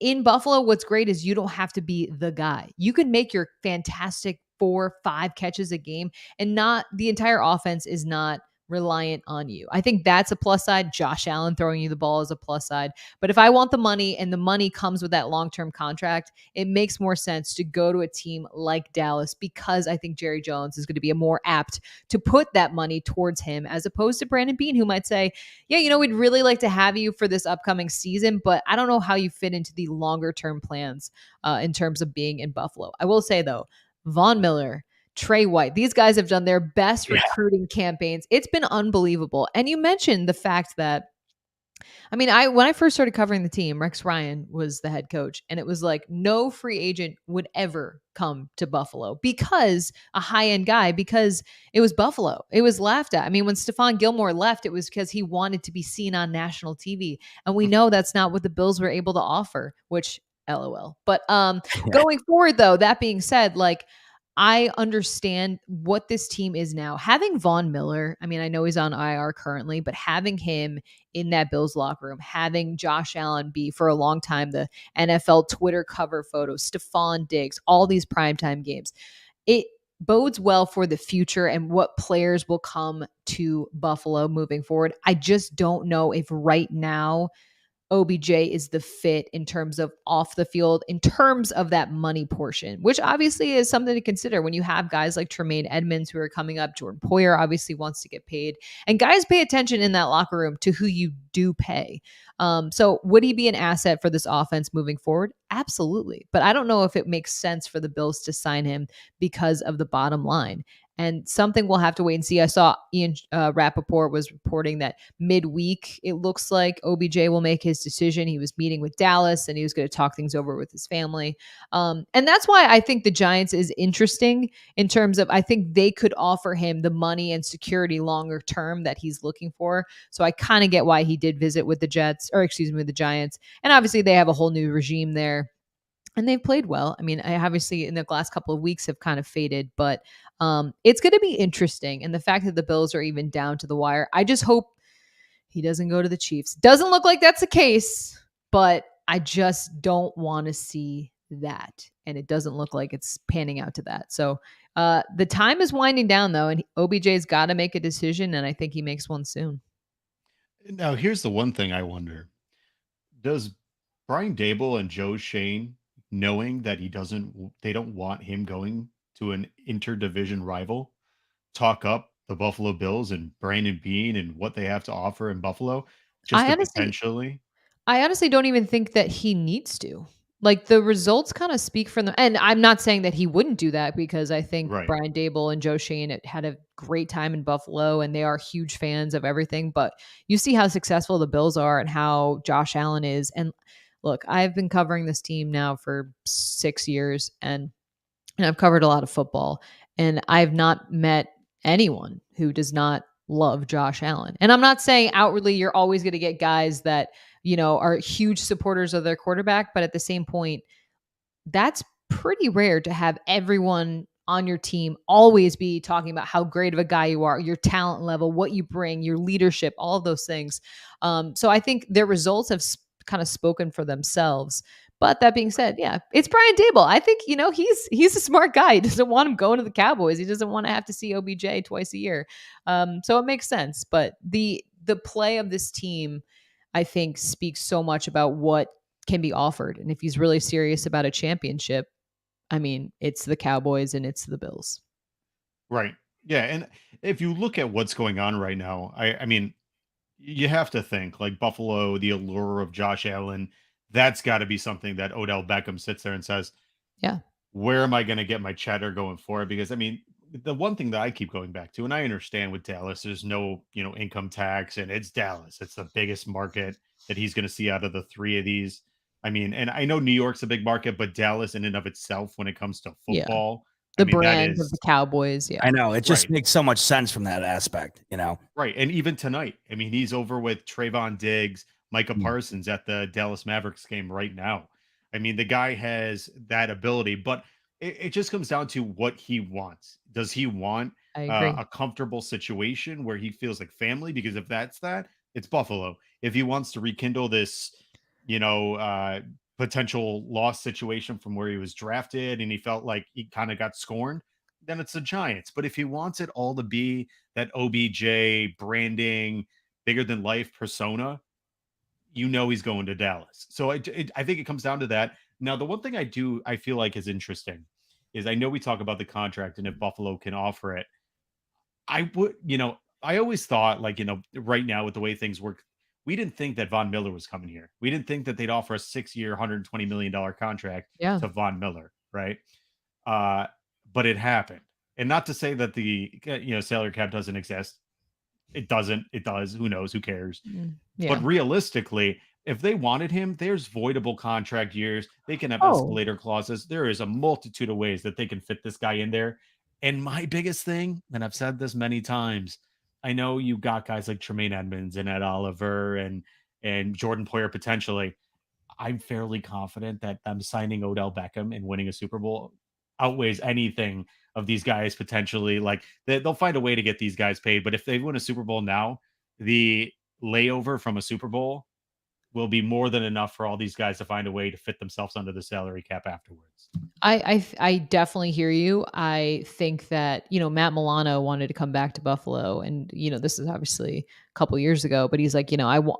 In Buffalo, what's great is you don't have to be the guy. You can make your fantastic 4-5 catches a game, and not the entire offense is not reliant on you. I think that's a plus side. Josh Allen throwing you the ball is a plus side. But if I want the money and the money comes with that long-term contract, it makes more sense to go to a team like Dallas because I think Jerry Jones is going to be more apt to put that money towards him as opposed to Brandon Beane, who might say, yeah, we'd really like to have you for this upcoming season, but I don't know how you fit into the longer-term plans in terms of being in Buffalo. I will say, though, Von Miller, Trey White, these guys have done their best recruiting campaigns. It's been unbelievable. And you mentioned the fact that, when I first started covering the team, Rex Ryan was the head coach, and it was like no free agent would ever come to Buffalo because a high-end guy, because it was Buffalo. It was laughed at. When Stefon Gilmore left, it was because he wanted to be seen on national TV. And we know that's not what the Bills were able to offer, which LOL. But going forward, though, that being said, like, I understand what this team is now. Having Von Miller, I know he's on IR currently, but having him in that Bills locker room, having Josh Allen be for a long time the NFL Twitter cover photo, Stefon Diggs, all these primetime games, it bodes well for the future and what players will come to Buffalo moving forward. I just don't know if right now OBJ is the fit in terms of off the field, in terms of that money portion, which obviously is something to consider when you have guys like Tremaine Edmonds who are coming up. Jordan Poyer obviously wants to get paid, and guys pay attention in that locker room to who you do pay. So would he be an asset for this offense moving forward? Absolutely. But I don't know if it makes sense for the Bills to sign him because of the bottom line. And something we'll have to wait and see. I saw Ian Rappaport was reporting that midweek, it looks like OBJ will make his decision. He was meeting with Dallas and he was going to talk things over with his family. And that's why I think the Giants is interesting in terms of, I think they could offer him the money and security longer term that he's looking for. So I kind of get why he did visit with the with the Giants. And obviously they have a whole new regime there. And they've played well. I obviously in the last couple of weeks have kind of faded, but it's going to be interesting. And the fact that the Bills are even down to the wire, I just hope he doesn't go to the Chiefs. Doesn't look like that's the case, but I just don't want to see that. And it doesn't look like it's panning out to that. So the time is winding down, though, and OBJ's got to make a decision, and I think he makes one soon. Now, here's the one thing I wonder. Does Brian Dable and Joe Shane, knowing that they don't want him going to an interdivision rival, talk up the Buffalo Bills and Brandon Beane and what they have to offer in Buffalo? Potentially. I honestly don't even think that he needs to. Like, the results kind of speak for them. And I'm not saying that he wouldn't do that because I think Brian Dable and Joe Shane had a great time in Buffalo and they are huge fans of everything. But you see how successful the Bills are and how Josh Allen is. And look, I've been covering this team now for 6 years and I've covered a lot of football, and I've not met anyone who does not love Josh Allen. And I'm not saying outwardly you're always going to get guys that, are huge supporters of their quarterback, but at the same point, that's pretty rare to have everyone on your team always be talking about how great of a guy you are, your talent level, what you bring, your leadership, all of those things. So I think their results have kind of spoken for themselves. But that being said, yeah, it's Brian Dable. I think, he's a smart guy. He doesn't want him going to the Cowboys. He doesn't want to have to see OBJ twice a year. So it makes sense. But the play of this team, I think, speaks so much about what can be offered. And if he's really serious about a championship, I mean, it's the Cowboys and it's the Bills. Right. Yeah. And if you look at what's going on right now, I mean, you have to think like Buffalo, the allure of Josh Allen, that's got to be something that Odell Beckham sits there and says, Yeah. where am I going to get my cheddar going forward? Because I mean, the one thing that I keep going back to, and I understand with Dallas, there's no, income tax, and it's Dallas. It's the biggest market that he's going to see out of the three of these. I mean, and I know New York's a big market, but Dallas in and of itself, when it comes to Yeah. football, The I mean, that brand of is the Cowboys. Yeah. I know. It just right. makes so much sense from that aspect, Right. And even tonight, I mean, he's over with Trayvon Diggs, Micah Mm. Parsons at the Dallas Mavericks game right now. I mean, the guy has that ability, but it just comes down to what he wants. Does he want I agree. a comfortable situation where he feels like family? Because if that's that, it's Buffalo. If he wants to rekindle this, potential loss situation from where he was drafted and he felt like he kind of got scorned, then it's the Giants. But if he wants it all to be that OBJ branding, bigger than life persona, he's going to Dallas. So I think it comes down to that. Now, the one thing I feel like is interesting is I know we talk about the contract and if Buffalo can offer it, I would, I always thought like, right now with the way things work, we didn't think that Von Miller was coming here. We didn't think that they'd offer a 6-year, $120 million contract Yeah. to Von Miller. Right. But it happened. And not to say that the, salary cap doesn't exist. It doesn't. It does. Who knows? Who cares? Yeah. But realistically, if they wanted him, there's voidable contract years. They can have Oh. escalator clauses. There is a multitude of ways that they can fit this guy in there. And my biggest thing, and I've said this many times, I know you got guys like Tremaine Edmonds and Ed Oliver and Jordan Poyer potentially. I'm fairly confident that them signing Odell Beckham and winning a Super Bowl outweighs anything of these guys potentially. Like they'll find a way to get these guys paid. But if they win a Super Bowl now, the layover from a Super Bowl will be more than enough for all these guys to find a way to fit themselves under the salary cap afterwards. I definitely hear you. I think that, Matt Milano wanted to come back to Buffalo and, this is obviously a couple years ago, but he's like,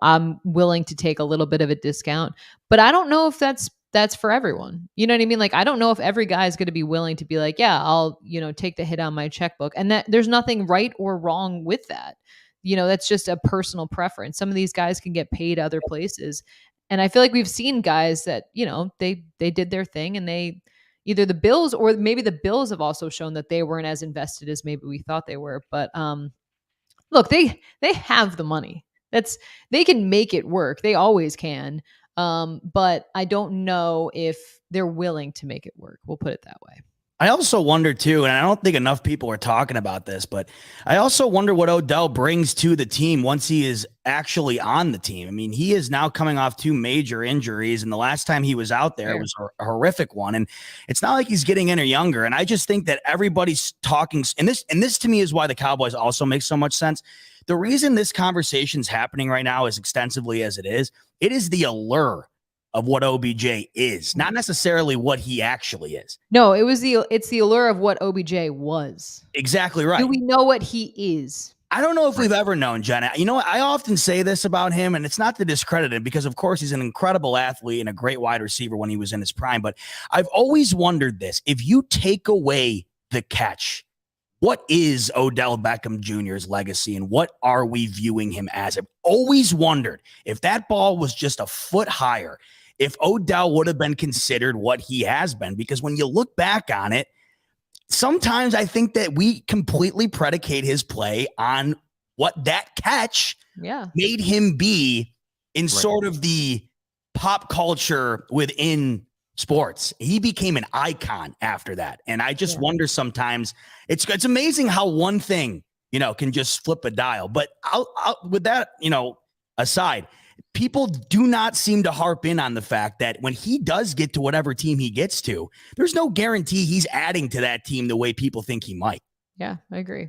I'm willing to take a little bit of a discount, but I don't know if that's for everyone. You know what I mean? Like, I don't know if every guy is going to be willing to be like, yeah, I'll, take the hit on my checkbook, and that there's nothing right or wrong with that. That's just a personal preference. Some of these guys can get paid other places. And I feel like we've seen guys that, they did their thing and they either the Bills or maybe the Bills have also shown that they weren't as invested as maybe we thought they were. But look, they have the money. They can make it work. They always can. But I don't know if they're willing to make it work. We'll put it that way. I also wonder too, and I don't think enough people are talking about this, but I also wonder what Odell brings to the team once he is actually on the team. I mean, he is now coming off 2 major injuries, and the last time he was out there, it was a horrific one. And it's not like he's getting any younger. And I just think that everybody's talking, and this to me is why the Cowboys also make so much sense. The reason this conversation's happening right now as extensively as it is the allure of what OBJ is, not necessarily what he actually is. No, it's the allure of what OBJ was. Exactly right. Do we know what he is? I don't know if we've ever known, Jenna. You know what? I often say this about him, and it's not to discredit him because, of course, he's an incredible athlete and a great wide receiver when he was in his prime. But I've always wondered this. If you take away the catch, what is Odell Beckham Jr.'s legacy, and what are we viewing him as? I've always wondered if that ball was just a foot higher, if Odell would have been considered what he has been. Because when you look back on it, sometimes I think that we completely predicate his play on what that catch made him be in sort of the pop culture within sports. He became an icon after that. And I just wonder sometimes, it's amazing how one thing, can just flip a dial. But with that, aside, people do not seem to harp in on the fact that when he does get to whatever team he gets to, there's no guarantee he's adding to that team the way people think he might. Yeah, I agree.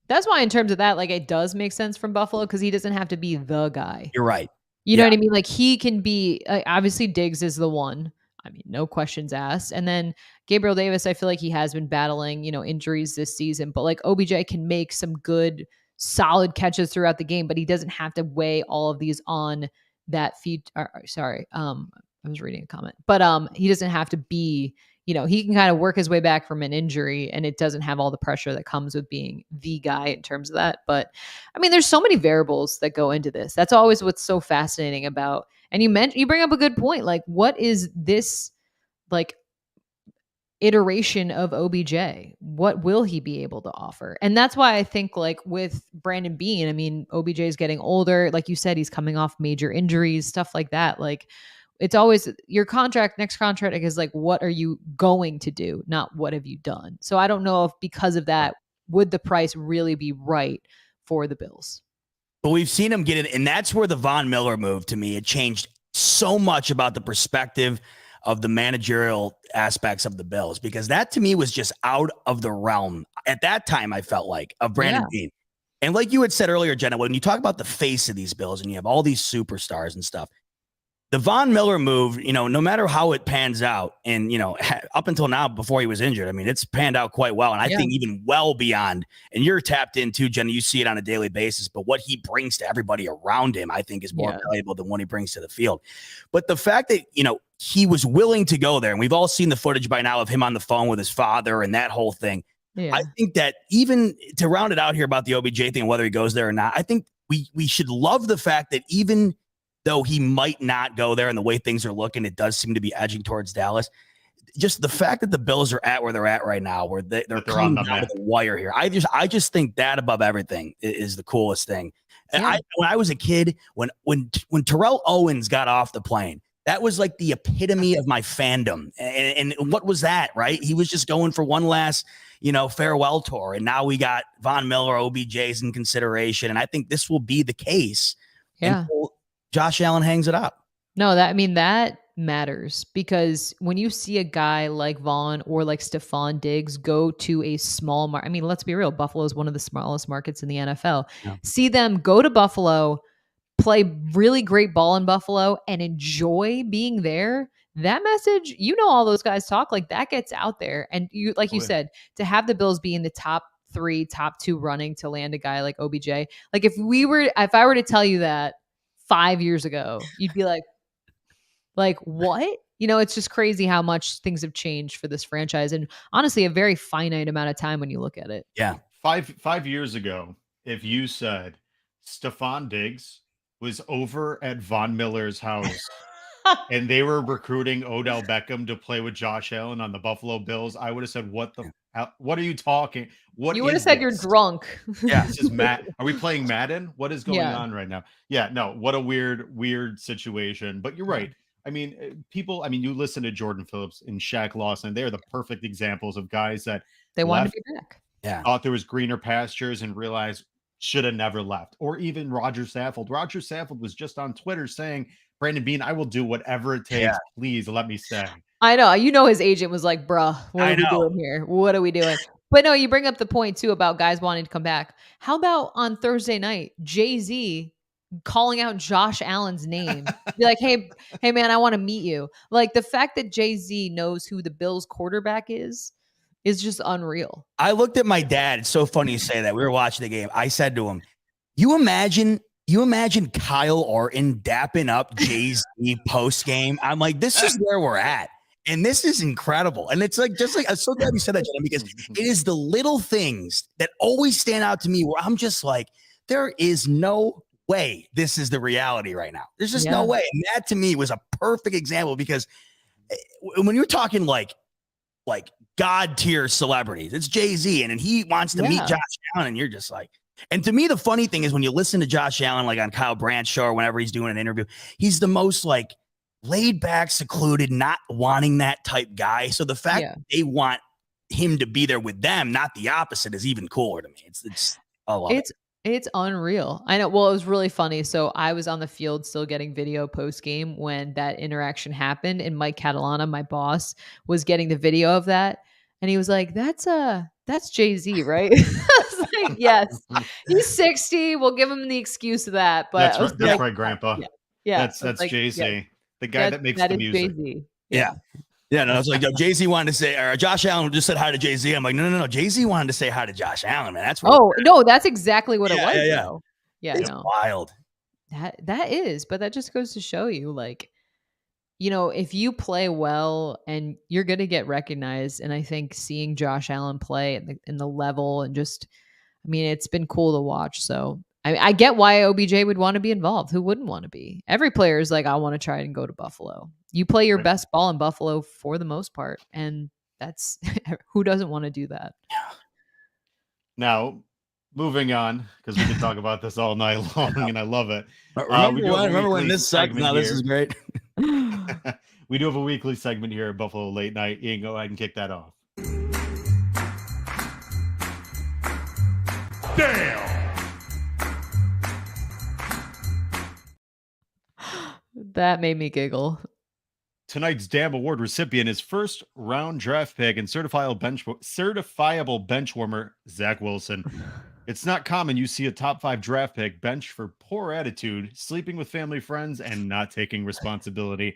That's why in terms of that, like, it does make sense from Buffalo because he doesn't have to be the guy. You're right. You know what I mean? Like he can be obviously Diggs is the one. I mean, no questions asked. And then Gabriel Davis, I feel like he has been battling, injuries this season, but like OBJ can make some good, solid catches throughout the game, but he doesn't have to weigh all of these on that feed. Sorry. I was reading a comment, but he doesn't have to be, he can kind of work his way back from an injury and it doesn't have all the pressure that comes with being the guy in terms of that. But I mean, there's so many variables that go into this. That's always what's so fascinating about, and you bring up a good point. Like, what is this like iteration of OBJ? What will he be able to offer? And that's why I think like with Brandon Beane, I mean, OBJ is getting older. Like you said, he's coming off major injuries, stuff like that. Like it's always your next contract is like, what are you going to do? Not what have you done? So I don't know if because of that, would the price really be right for the Bills? But we've seen him get it. And that's where the Von Miller move to me, it changed so much about the perspective of the managerial aspects of the Bills, because that to me was just out of the realm at that time. I felt like of Brandon Beane. And like you had said earlier, Jenna, when you talk about the face of these Bills and you have all these superstars and stuff, the Von Miller move, no matter how it pans out, and, up until now, before he was injured, I mean, it's panned out quite well. And I think even well beyond, and you're tapped into, Jenna, you see it on a daily basis, but what he brings to everybody around him, I think is more valuable than what he brings to the field. But the fact that, he was willing to go there, and we've all seen the footage by now of him on the phone with his father and that whole thing. Yeah. I think that even to round it out here about the OBJ thing, whether he goes there or not, I think we should love the fact that even though he might not go there and the way things are looking, it does seem to be edging towards Dallas. Just the fact that the Bills are at where they're at right now, where they're coming down with the wire here. I just think that above everything is the coolest thing. And when I was a kid, when Terrell Owens got off the plane, that was like the epitome of my fandom. And what was that, right? He was just going for one last, farewell tour. And now we got Von Miller, OBJs in consideration. And I think this will be the case. Yeah. Josh Allen hangs it up. No, that matters, because when you see a guy like Vaughn or like Stefon Diggs go to a small market, I mean, let's be real, Buffalo is one of the smallest markets in the NFL. Yeah. See them go to Buffalo, play really great ball in Buffalo, and enjoy being there. That message, all those guys talk, like that gets out there. And you, like you said, to have the Bills be in the top 3, top 2 running to land a guy like OBJ. Like if I were to tell you that 5 years ago, you'd be like what? It's just crazy how much things have changed for this franchise, and honestly, a very finite amount of time when you look at it. Yeah. 5 years ago, if you said Stefon Diggs was over at Von Miller's house and they were recruiting Odell Beckham to play with Josh Allen on the Buffalo Bills, I would have said, what are you talking? What you would have said you're drunk. Yeah, this is Matt. Are we playing Madden? What is going on right now? Yeah, no, what a weird situation. But you're right. I mean, you listen to Jordan Phillips and Shaq Lawson. They're the perfect examples of guys that they wanted to be back. Yeah. Thought there was greener pastures and realized should have never left. Or even Roger Saffold. Roger Saffold was just on Twitter saying, Brandon Beane, I will do whatever it takes. Yeah. Please let me stay. I know. His agent was like, bruh, what are we doing here? What are we doing? But no, you bring up the point too about guys wanting to come back. How about on Thursday night, Jay-Z calling out Josh Allen's name? Be like, hey man, I want to meet you. Like the fact that Jay-Z knows who the Bills quarterback is just unreal. I looked at my dad. It's so funny you say that. We were watching the game. I said to him, you imagine Kyle Orton dapping up Jay-Z post game? I'm like, this is where we're at. And this is incredible. And it's like, I'm so glad you said that, Jenna, because it is the little things that always stand out to me where I'm just like, there is no way this is the reality right now. There's just no way. And that to me was a perfect example, because when you're talking like God tier celebrities, it's Jay-Z, and he wants to meet Josh Allen, and you're just like, and to me, the funny thing is when you listen to Josh Allen, like on Kyle Brandt's show or whenever he's doing an interview, he's the most like laid back, secluded, not wanting that type guy. So the fact that they want him to be there with them, not the opposite, is even cooler to me. It's unreal. I know. Well, it was really funny. So I was on the field still getting video post game when that interaction happened, and Mike Catalana, my boss, was getting the video of that, and he was like, that's Jay-Z, right? I was like, yes, he's 60. We'll give him the excuse of that. But that's right, Grandpa. Yeah, That's like, JC, the guy that makes that the is music. Jay-Z. Yeah. Yeah, no, it's like Jay-Z wanted to say, or Josh Allen just said hi to Jay-Z. I'm like, no. Jay-Z wanted to say hi to Josh Allen, man. That's what No, that's exactly what it was, yeah. though. Yeah, It's no. wild. That is, but that just goes to show you, like, if you play well and you're going to get recognized. And I think seeing Josh Allen play in the level and just, I mean, it's been cool to watch. So I get why OBJ would want to be involved. Who wouldn't want to be? Every player is like, I want to try and go to Buffalo. You play your best ball in Buffalo for the most part. And that's who doesn't want to do that? Now, moving on, because we can talk about this all night long, and I love it. Remember when this sucked? No, this is great. We do have a weekly segment here at Buffalo Late Night. Ian, go ahead and kick that off. Damn! That made me giggle. Tonight's Damn Award recipient is first round draft pick and certifiable bench warmer, Zach Wilson. It's not common you see a top 5 draft pick bench for poor attitude, sleeping with family friends, and not taking responsibility.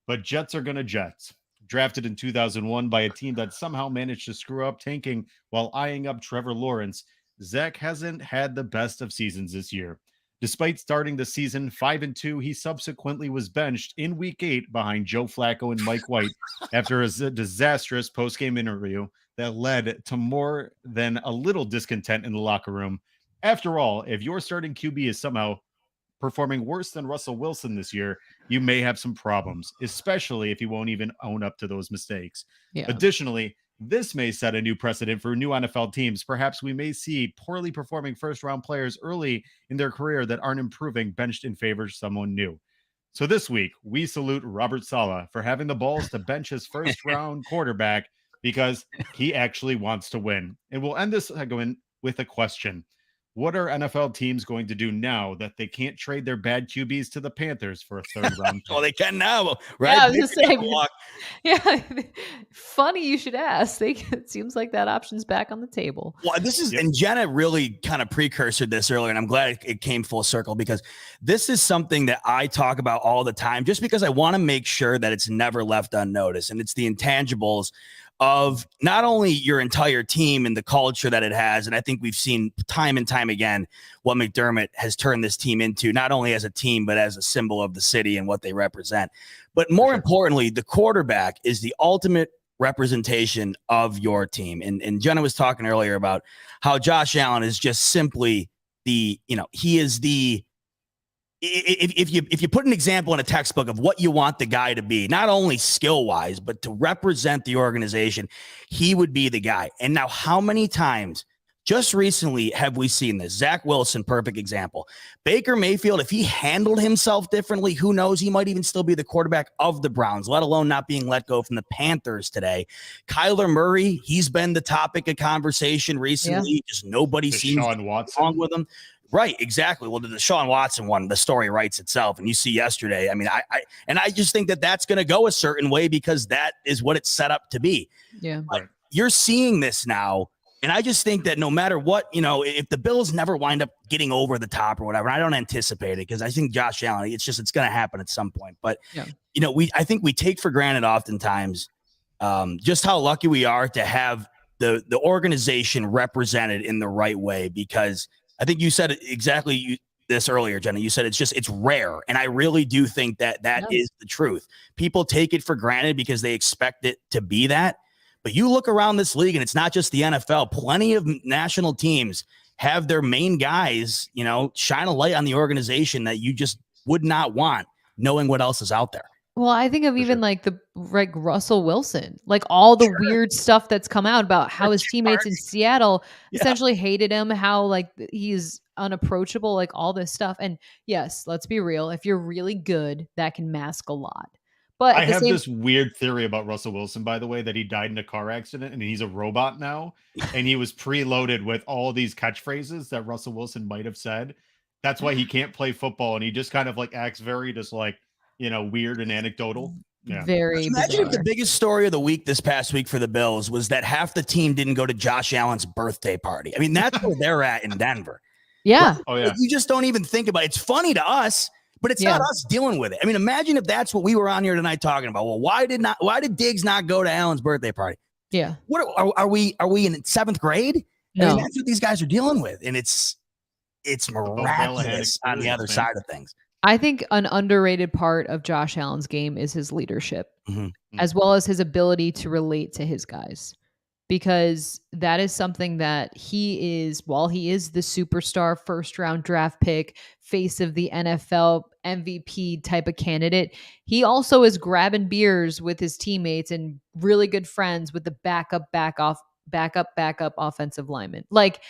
But Jets are gonna Jets. Drafted in 2001 by a team that somehow managed to screw up, tanking while eyeing up Trevor Lawrence, Zach hasn't had the best of seasons this year. Despite starting the season 5-2, he subsequently was benched in Week 8 behind Joe Flacco and Mike White after a disastrous post-game interview that led to more than a little discontent in the locker room. After all, if your starting QB is somehow performing worse than Russell Wilson this year, you may have some problems, especially if he won't even own up to those mistakes. Yeah. Additionally, this may set a new precedent for new NFL teams. Perhaps we may see poorly performing first-round players early in their career that aren't improving benched in favor of someone new. So this week, we salute Robert Saleh for having the balls to bench his first-round quarterback because he actually wants to win. And we'll end this segment with a question. What are NFL teams going to do now that they can't trade their bad QBs to the Panthers for a third round pick? Well, they can now, right? Yeah, I was just saying. Yeah, funny you should ask. It seems like that option's back on the table. Well, this is, and Jenna really kind of precursored this earlier, and I'm glad it came full circle because this is something that I talk about all the time just because I want to make sure that it's never left unnoticed. And it's the intangibles of not only your entire team and the culture that it has. And I think we've seen time and time again what McDermott has turned this team into, not only as a team, but as a symbol of the city and what they represent. But more importantly, the quarterback is the ultimate representation of your team. And Jenna was talking earlier about how Josh Allen is just simply he is the, if you put an example in a textbook of what you want the guy to be, not only skill wise, but to represent the organization, he would be the guy. And now how many times just recently have we seen this? Zach Wilson, perfect example. Baker Mayfield, if he handled himself differently, who knows? He might even still be the quarterback of the Browns, let alone not being let go from the Panthers today. Kyler Murray, he's been the topic of conversation recently. Yeah. Just nobody seems wrong with him. Right, exactly. Well, the Deshaun Watson one, the story writes itself. And you see yesterday, I mean, I just think that that's going to go a certain way because that is what it's set up to be. Yeah. But you're seeing this now. And I just think that no matter what, if the Bills never wind up getting over the top or whatever, I don't anticipate it because I think Josh Allen, it's going to happen at some point. But, I think we take for granted oftentimes just how lucky we are to have the organization represented in the right way because I think you said exactly this earlier, Jenna. You said it's rare. And I really do think that is the truth. People take it for granted because they expect it to be that. But you look around this league and it's not just the NFL. Plenty of national teams have their main guys, shine a light on the organization that you just would not want knowing what else is out there. Well, I think of even like Russell Wilson, like all the weird stuff that's come out about how his teammates in Seattle essentially hated him, how like he's unapproachable, like all this stuff. And yes, let's be real. If you're really good, that can mask a lot. But I have this weird theory about Russell Wilson, by the way, that he died in a car accident and he's a robot now. And he was preloaded with all these catchphrases that Russell Wilson might have said. That's why he can't play football. And he just kind of like acts very just like, weird and anecdotal. Yeah. Very Imagine if the biggest story of the week this past week for the Bills was that half the team didn't go to Josh Allen's birthday party. I mean, that's where they're at in Denver. Yeah. Oh, yeah. You just don't even think about it. It's funny to us But it's not us dealing with it. I mean, imagine if that's what we were on here tonight talking about. Well, why did Diggs not go to Allen's birthday party? Yeah. What are we in seventh grade? No. I mean, that's what these guys are dealing with. And it's miraculous on the other side of things. I think an underrated part of Josh Allen's game is his leadership, as well as his ability to relate to his guys. Because that is something that he is, while he is the superstar first round draft pick, face of the NFL MVP type of candidate, he also is grabbing beers with his teammates and really good friends with the backup offensive lineman. Like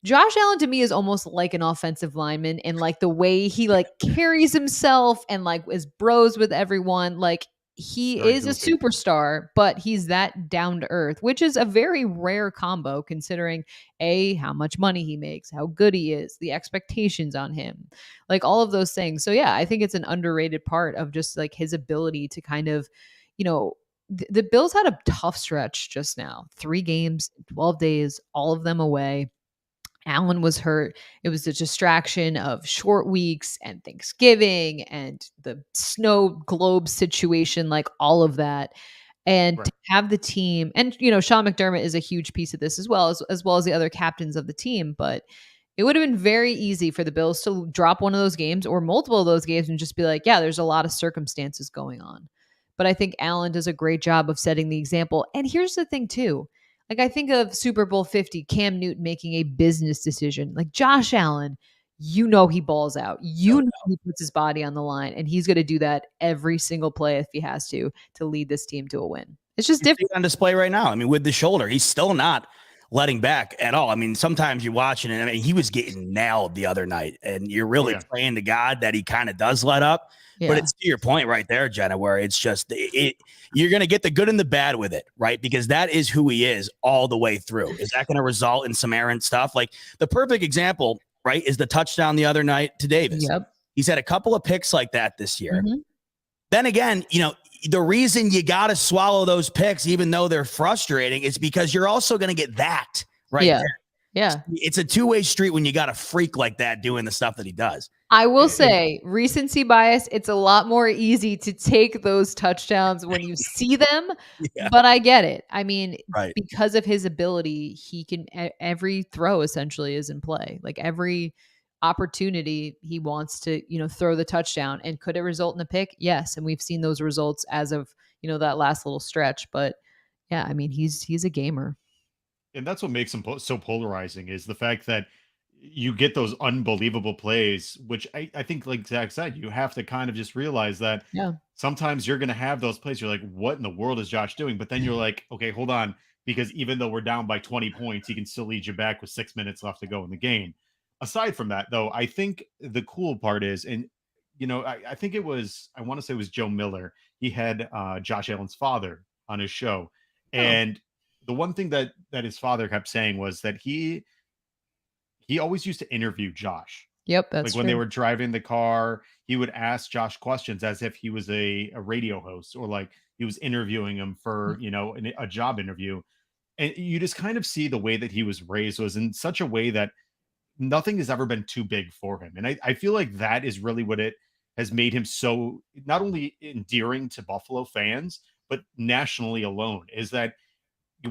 Josh Allen to me is almost like an offensive lineman, and like the way he like carries himself and like is bros with everyone. Like, he is a superstar, but he's that down to earth, which is a very rare combo considering how much money he makes, how good he is, the expectations on him, like all of those things. So yeah, I think it's an underrated part of just like his ability to kind of, the Bills had a tough stretch just now, 3 games, 12 days, all of them away. Allen was hurt. It was a distraction of short weeks and Thanksgiving and the snow globe situation, like all of that. And to have the team, and Sean McDermott is a huge piece of this as well as the other captains of the team. But it would have been very easy for the Bills to drop one of those games or multiple of those games and just be like, yeah, there's a lot of circumstances going on. But I think Allen does a great job of setting the example. And here's the thing too. Like, I think of Super Bowl 50, Cam Newton making a business decision. Like, Josh Allen, he balls out. He puts his body on the line, and he's going to do that every single play if he has to lead this team to a win. It's just different. On display right now. I mean, with the shoulder, he's still not letting back at all. I mean, sometimes you watch it, and I mean, he was getting nailed the other night, and you're really praying to God that he kind of does let up. Yeah. But it's to your point right there, Jenna, where it's just you're going to get the good and the bad with it, right? Because that is who he is all the way through. Is that going to result in some errant stuff? Like the perfect example, right, is the touchdown the other night to Davis. Yep. He's had a couple of picks like that this year. Then again, the reason you got to swallow those picks, even though they're frustrating, is because you're also going to get that right there. Yeah. It's a two-way street when you got a freak like that doing the stuff that he does. I will say, recency bias, it's a lot more easy to take those touchdowns when you see them, but I get it. I mean, because of his ability, he can, every throw essentially is in play. Like every opportunity he wants to, throw the touchdown. And could it result in a pick? Yes. And we've seen those results as of, that last little stretch. But yeah, I mean, he's a gamer. And that's what makes him so polarizing, is the fact that you get those unbelievable plays, which I think, like Zach said, you have to kind of just realize that sometimes you're going to have those plays. You're like, what in the world is Josh doing? But then you're like, okay, hold on. Because even though we're down by 20 points, he can still lead you back with 6 minutes left to go in the game. Aside from that, though, I think the cool part is, and, I think I want to say it was Joe Miller. He had Josh Allen's father on his show. And the one thing that his father kept saying was that he always used to interview Josh. Yep, that's like when they were driving the car, he would ask Josh questions as if he was a radio host, or like he was interviewing him for, a job interview. And you just kind of see the way that he was raised was in such a way that nothing has ever been too big for him. And I feel like that is really what it has made him so not only endearing to Buffalo fans, but nationally alone, is that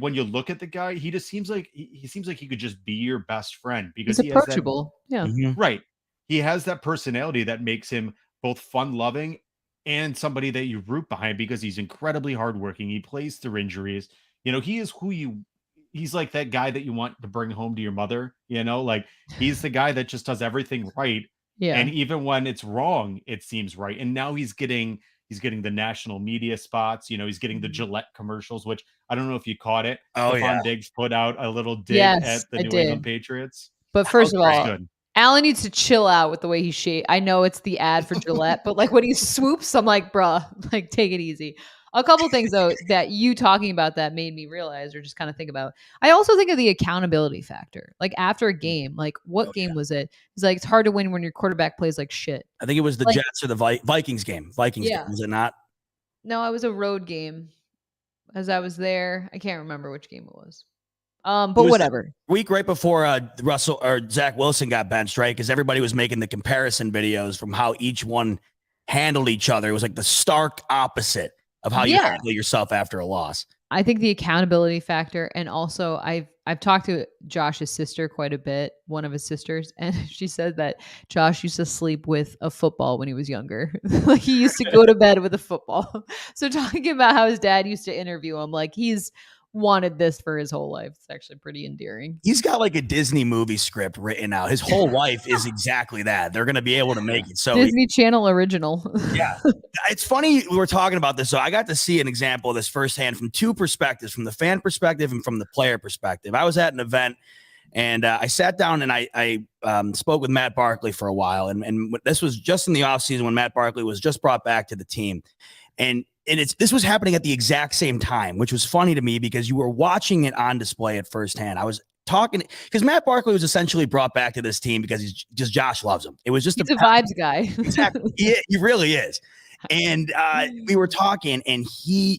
when you look at the guy, he just seems like he seems like he could just be your best friend, because he's approachable. Right. He has that personality that makes him both fun loving and somebody that you root behind, because he's incredibly hardworking. He plays through injuries. He is he's like that guy that you want to bring home to your mother, like he's the guy that just does everything right. Yeah. And even when it's wrong, it seems right. And now he's getting the national media spots. He's getting the Gillette commercials, which I don't know if you caught it. Stefon Diggs put out a little dig at the New England Patriots. But first of all, Allen needs to chill out with the way he shaved. I know it's the ad for Gillette, but like when he swoops, I'm like, bruh, like take it easy. A couple things though that you talking about that made me realize, or just kind of think about. I also think of the accountability factor. Like after a game, like what game was it? It's like it's hard to win when your quarterback plays like shit. I think it was the Jets or the Vikings game. Game, was it not? No, it was a road game. As I was there, I can't remember which game it was. But whatever. Week right before Russell or Zach Wilson got benched, right? Because everybody was making the comparison videos from how each one handled each other. It was like the stark opposite of how you handle yourself after a loss. I think the accountability factor, and also I've talked to Josh's sister quite a bit, one of his sisters, and she said that Josh used to sleep with a football when he was younger. Like he used to go to bed with a football. So talking about how his dad used to interview him, like he's wanted this for his whole life. It's actually pretty endearing. He's got like a Disney movie script written out. His whole life is exactly that. They're going to be able to make it. So Disney Channel original. Yeah. It's funny we were talking about this. So I got to see an example of this firsthand from two perspectives, from the fan perspective and from the player perspective. I was at an event and I sat down and I spoke with Matt Barkley for a while. And this was just in the offseason when Matt Barkley was just brought back to the team. And this was happening at the exact same time, which was funny to me because you were watching it on display at firsthand. I was talking because Matt Barkley was essentially brought back to this team because Josh loves him. It was just he's a vibes guy. Exactly. He really is. And we were talking and he,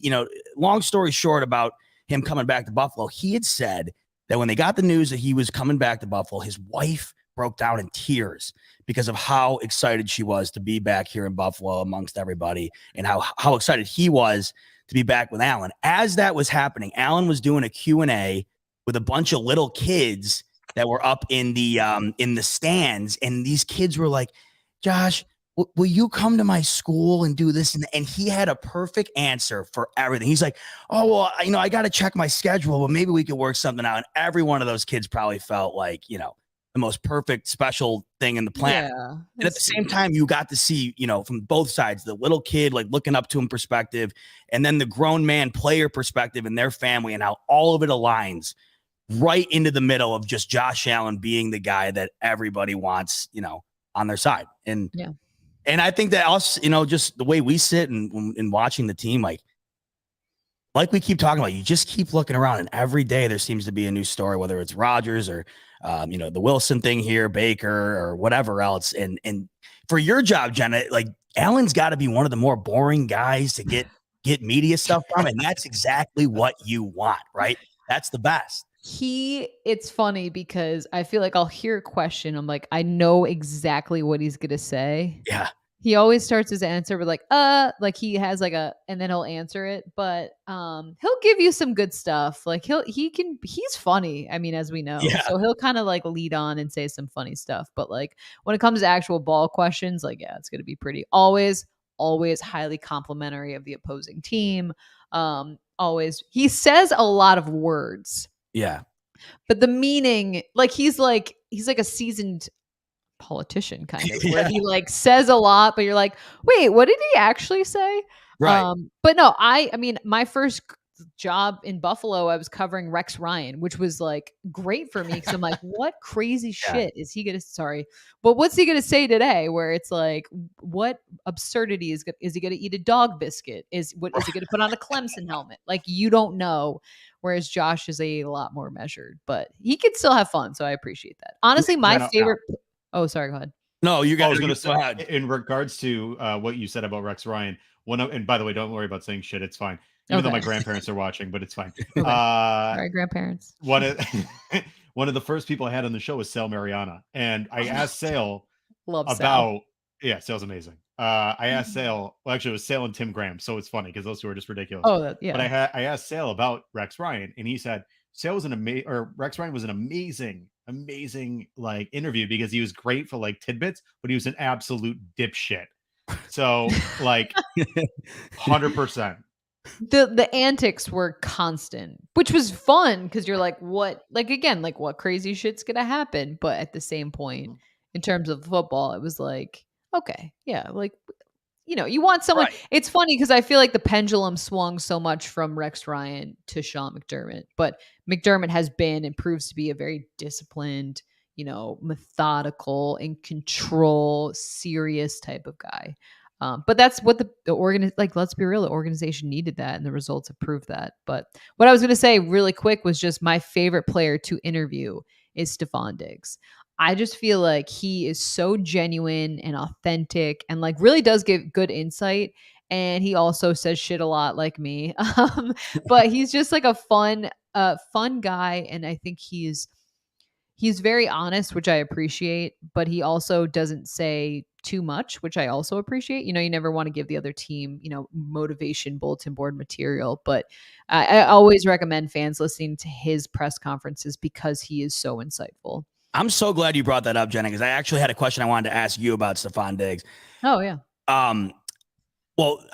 long story short about him coming back to Buffalo, he had said that when they got the news that he was coming back to Buffalo, his wife broke down in tears because of how excited she was to be back here in Buffalo amongst everybody and how excited he was to be back with Alan. As that was happening, Alan was doing a Q&A with a bunch of little kids that were up in the stands. And these kids were like, Josh, will you come to my school and do this? And he had a perfect answer for everything. He's like, oh, well, I got to check my schedule, but maybe we could work something out. And every one of those kids probably felt like, the most perfect special thing in the planet. Yeah, and at the same time, you got to see, from both sides, the little kid, like looking up to him perspective, and then the grown man player perspective and their family and how all of it aligns right into the middle of just Josh Allen being the guy that everybody wants, on their side. And, and I think that us, just the way we sit and watching the team, like we keep talking about, you just keep looking around and every day there seems to be a new story, whether it's Rodgers or, the Wilson thing here, Baker or whatever else. And for your job, Jenna, like Allen's got to be one of the more boring guys to get media stuff from. And that's exactly what you want, right? That's the best. It's funny because I feel like I'll hear a question. I'm like, I know exactly what he's going to say. Yeah. He always starts his answer with like he has and then he'll answer it, but he'll give you some good stuff. Like he's funny. I mean, as we know, so he'll kind of like lead on and say some funny stuff. But like when it comes to actual ball questions, like, it's going to be pretty always highly complimentary of the opposing team. Always, he says a lot of words. Yeah. But the meaning, like he's like a seasoned politician kind of where he like says a lot, but you're like, wait, what did he actually say? Right. But no, I mean, my first job in Buffalo, I was covering Rex Ryan, which was like great for me because I'm like, what crazy shit is he gonna? But what's he gonna say today? Where it's like, what absurdity is he gonna eat a dog biscuit? Is he gonna put on a Clemson helmet? Like you don't know. Whereas Josh is a lot more measured, but he could still have fun. So I appreciate that. Honestly, my favorite. Oh, sorry. Go ahead. No, you guys. I was going to say, in regards to what you said about Rex Ryan, and by the way, don't worry about saying shit. It's fine. Even though my grandparents are watching, but it's fine. Okay. Sorry, grandparents. One of the first people I had on the show was Sal Mariana. And I asked Sal about, Sal's amazing. I asked Sal, well, actually it was Sal and Tim Graham. So it's funny because those two are just ridiculous. Oh, yeah. But I asked Sal about Rex Ryan and he said, Rex Ryan was an amazing like interview because he was great for like tidbits, but he was an absolute dipshit. So like 100%. The antics were constant, which was fun because you're like, what crazy shit's gonna happen? But at the same point, in terms of football, it was like, okay, yeah, like you want someone. Right. It's funny because I feel like the pendulum swung so much from Rex Ryan to Sean McDermott, but McDermott has been and proves to be a very disciplined, methodical, in control, serious type of guy. But that's what let's be real, the organization needed that and the results have proved that. But what I was going to say really quick was just my favorite player to interview is Stefon Diggs. I just feel like he is so genuine and authentic and like really does give good insight. And he also says shit a lot like me. But he's just like a fun a fun guy, and I think he's very honest, which I appreciate, but he also doesn't say too much, which I also appreciate. You never want to give the other team, motivation bulletin board material, but I always recommend fans listening to his press conferences because he is so insightful. I'm so glad you brought that up, Jenna, because I actually had a question I wanted to ask you about Stefon Diggs. Oh, yeah. Well,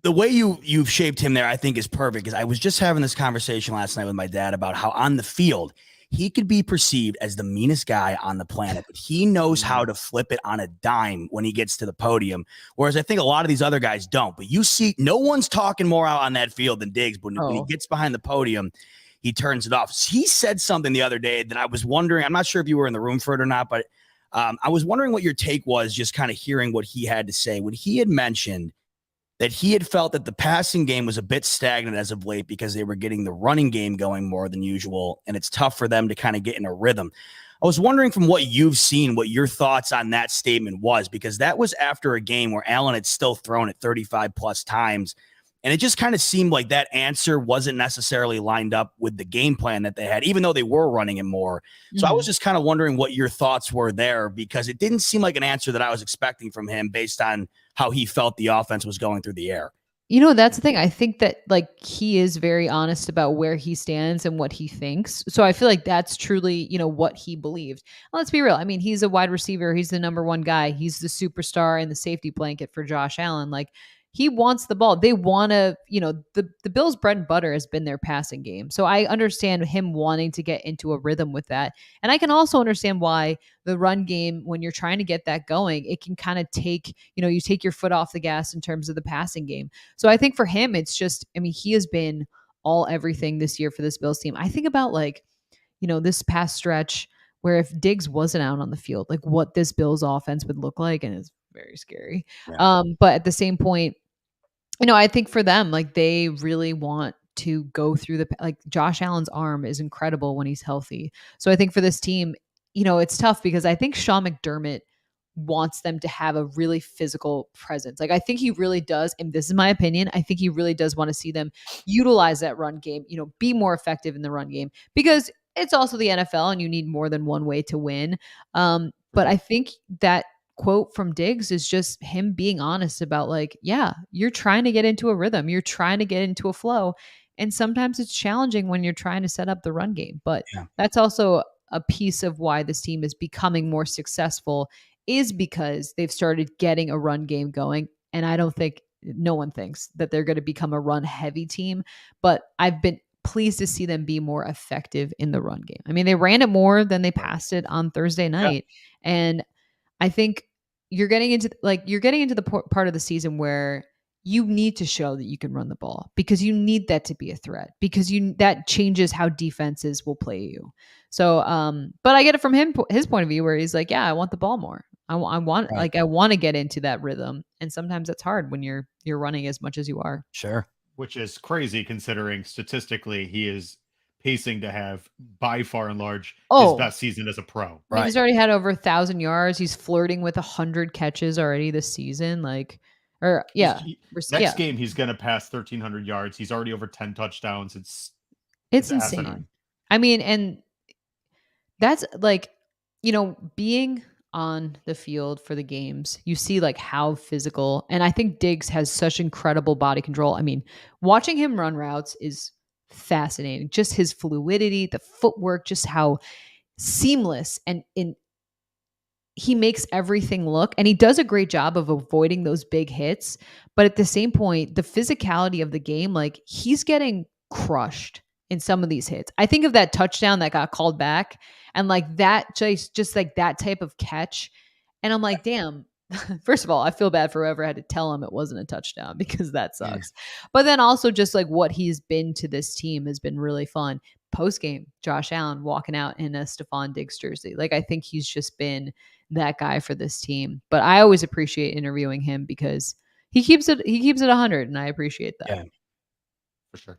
the way you've shaped him there, I think, is perfect, because I was just having this conversation last night with my dad about how on the field he could be perceived as the meanest guy on the planet, but he knows how to flip it on a dime when he gets to the podium, whereas I think a lot of these other guys don't. But you see, no one's talking more out on that field than Diggs, but when he gets behind the podium, he turns it off. He said something the other day that I was wondering, I'm not sure if you were in the room for it or not, but I was wondering what your take was, just kind of hearing what he had to say when he had mentioned that he had felt that the passing game was a bit stagnant as of late because they were getting the running game going more than usual, and it's tough for them to kind of get in a rhythm. I was wondering, from what you've seen, what your thoughts on that statement was, because that was after a game where Allen had still thrown it 35 plus times, and it just kind of seemed like that answer wasn't necessarily lined up with the game plan that they had, even though they were running it more. So I was just kind of wondering what your thoughts were there, because it didn't seem like an answer that I was expecting from him based on how he felt the offense was going through the air. That's the thing. I think that he is very honest about where he stands and what he thinks. So I feel like that's truly, what he believed. Well, let's be real. I mean, he's a wide receiver. He's the number one guy. He's the superstar and the safety blanket for Josh Allen. He wants the ball. They want to, the Bills' bread and butter has been their passing game. So I understand him wanting to get into a rhythm with that. And I can also understand why the run game, when you're trying to get that going, it can kind of take, you take your foot off the gas in terms of the passing game. So I think for him, it's just, he has been all everything this year for this Bills team. I think about this past stretch where if Diggs wasn't out on the field, what this Bills offense would look like. And it's very scary. Yeah. But at the same point, I think for them, they really want to go through Josh Allen's arm is incredible when he's healthy. So I think for this team, it's tough because I think Sean McDermott wants them to have a really physical presence. I think he really does. And this is my opinion. I think he really does want to see them utilize that run game, be more effective in the run game, because it's also the NFL and you need more than one way to win. But I think that quote from Diggs is just him being honest about yeah, you're trying to get into a rhythm. You're trying to get into a flow. And sometimes it's challenging when you're trying to set up the run game. But that's also a piece of why this team is becoming more successful, is because they've started getting a run game going. And I don't think, no one thinks that they're going to become a run heavy team, but I've been pleased to see them be more effective in the run game. I mean, they ran it more than they passed it on Thursday night. Yeah. And I think you're getting into the part of the season where you need to show that you can run the ball, because you need that to be a threat, because that changes how defenses will play you. So, but I get it from his point of view, where he's like, yeah, I want the ball more. I want to get into that rhythm. And sometimes it's hard when you're running as much as you are. Sure. Which is crazy considering statistically he is pacing to have by far and large his best season as a pro. Right. He's already had over 1,000 yards. He's flirting with 100 catches already this season. Next game he's going to pass 1,300 yards. He's already over 10 touchdowns. It's insane. Asinine. I mean, and that's being on the field for the games, you see how physical, and I think Diggs has such incredible body control. I mean, watching him run routes is fascinating. Just his fluidity, the footwork, just how seamless and he makes everything look, and he does a great job of avoiding those big hits. But at the same point, the physicality of the game, he's getting crushed in some of these hits. I think of that touchdown that got called back, and that just that type of catch. And I'm like, damn, first of all, I feel bad for whoever had to tell him it wasn't a touchdown, because that sucks. But then also just what he's been to this team has been really fun. Post game, Josh Allen walking out in a Stefon Diggs jersey. I think he's just been that guy for this team. But I always appreciate interviewing him because he keeps it 100, and I appreciate that. Yeah, for sure.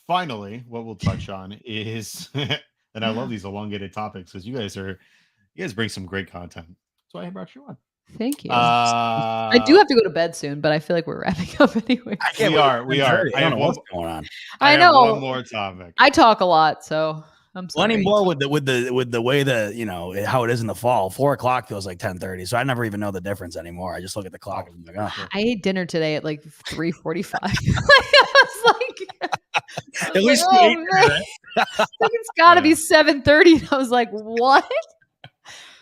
Finally, what we'll touch on is, and I love these elongated topics because you guys bring some great content. That's why I brought you on. Thank you. I do have to go to bed soon, but I feel like we're wrapping up anyway. I can't we are. I don't know what's going on. I know. have one more topic. I talk a lot, so I'm sorry. Plenty more with the way how it is in the fall. 4:00 feels like 10:30, so I never even know the difference anymore. I just look at the clock and I'm like, oh. I ate dinner today at like 3:45. I was like, at least you ate dinner, right? It's got to be 7:30. I was like, what?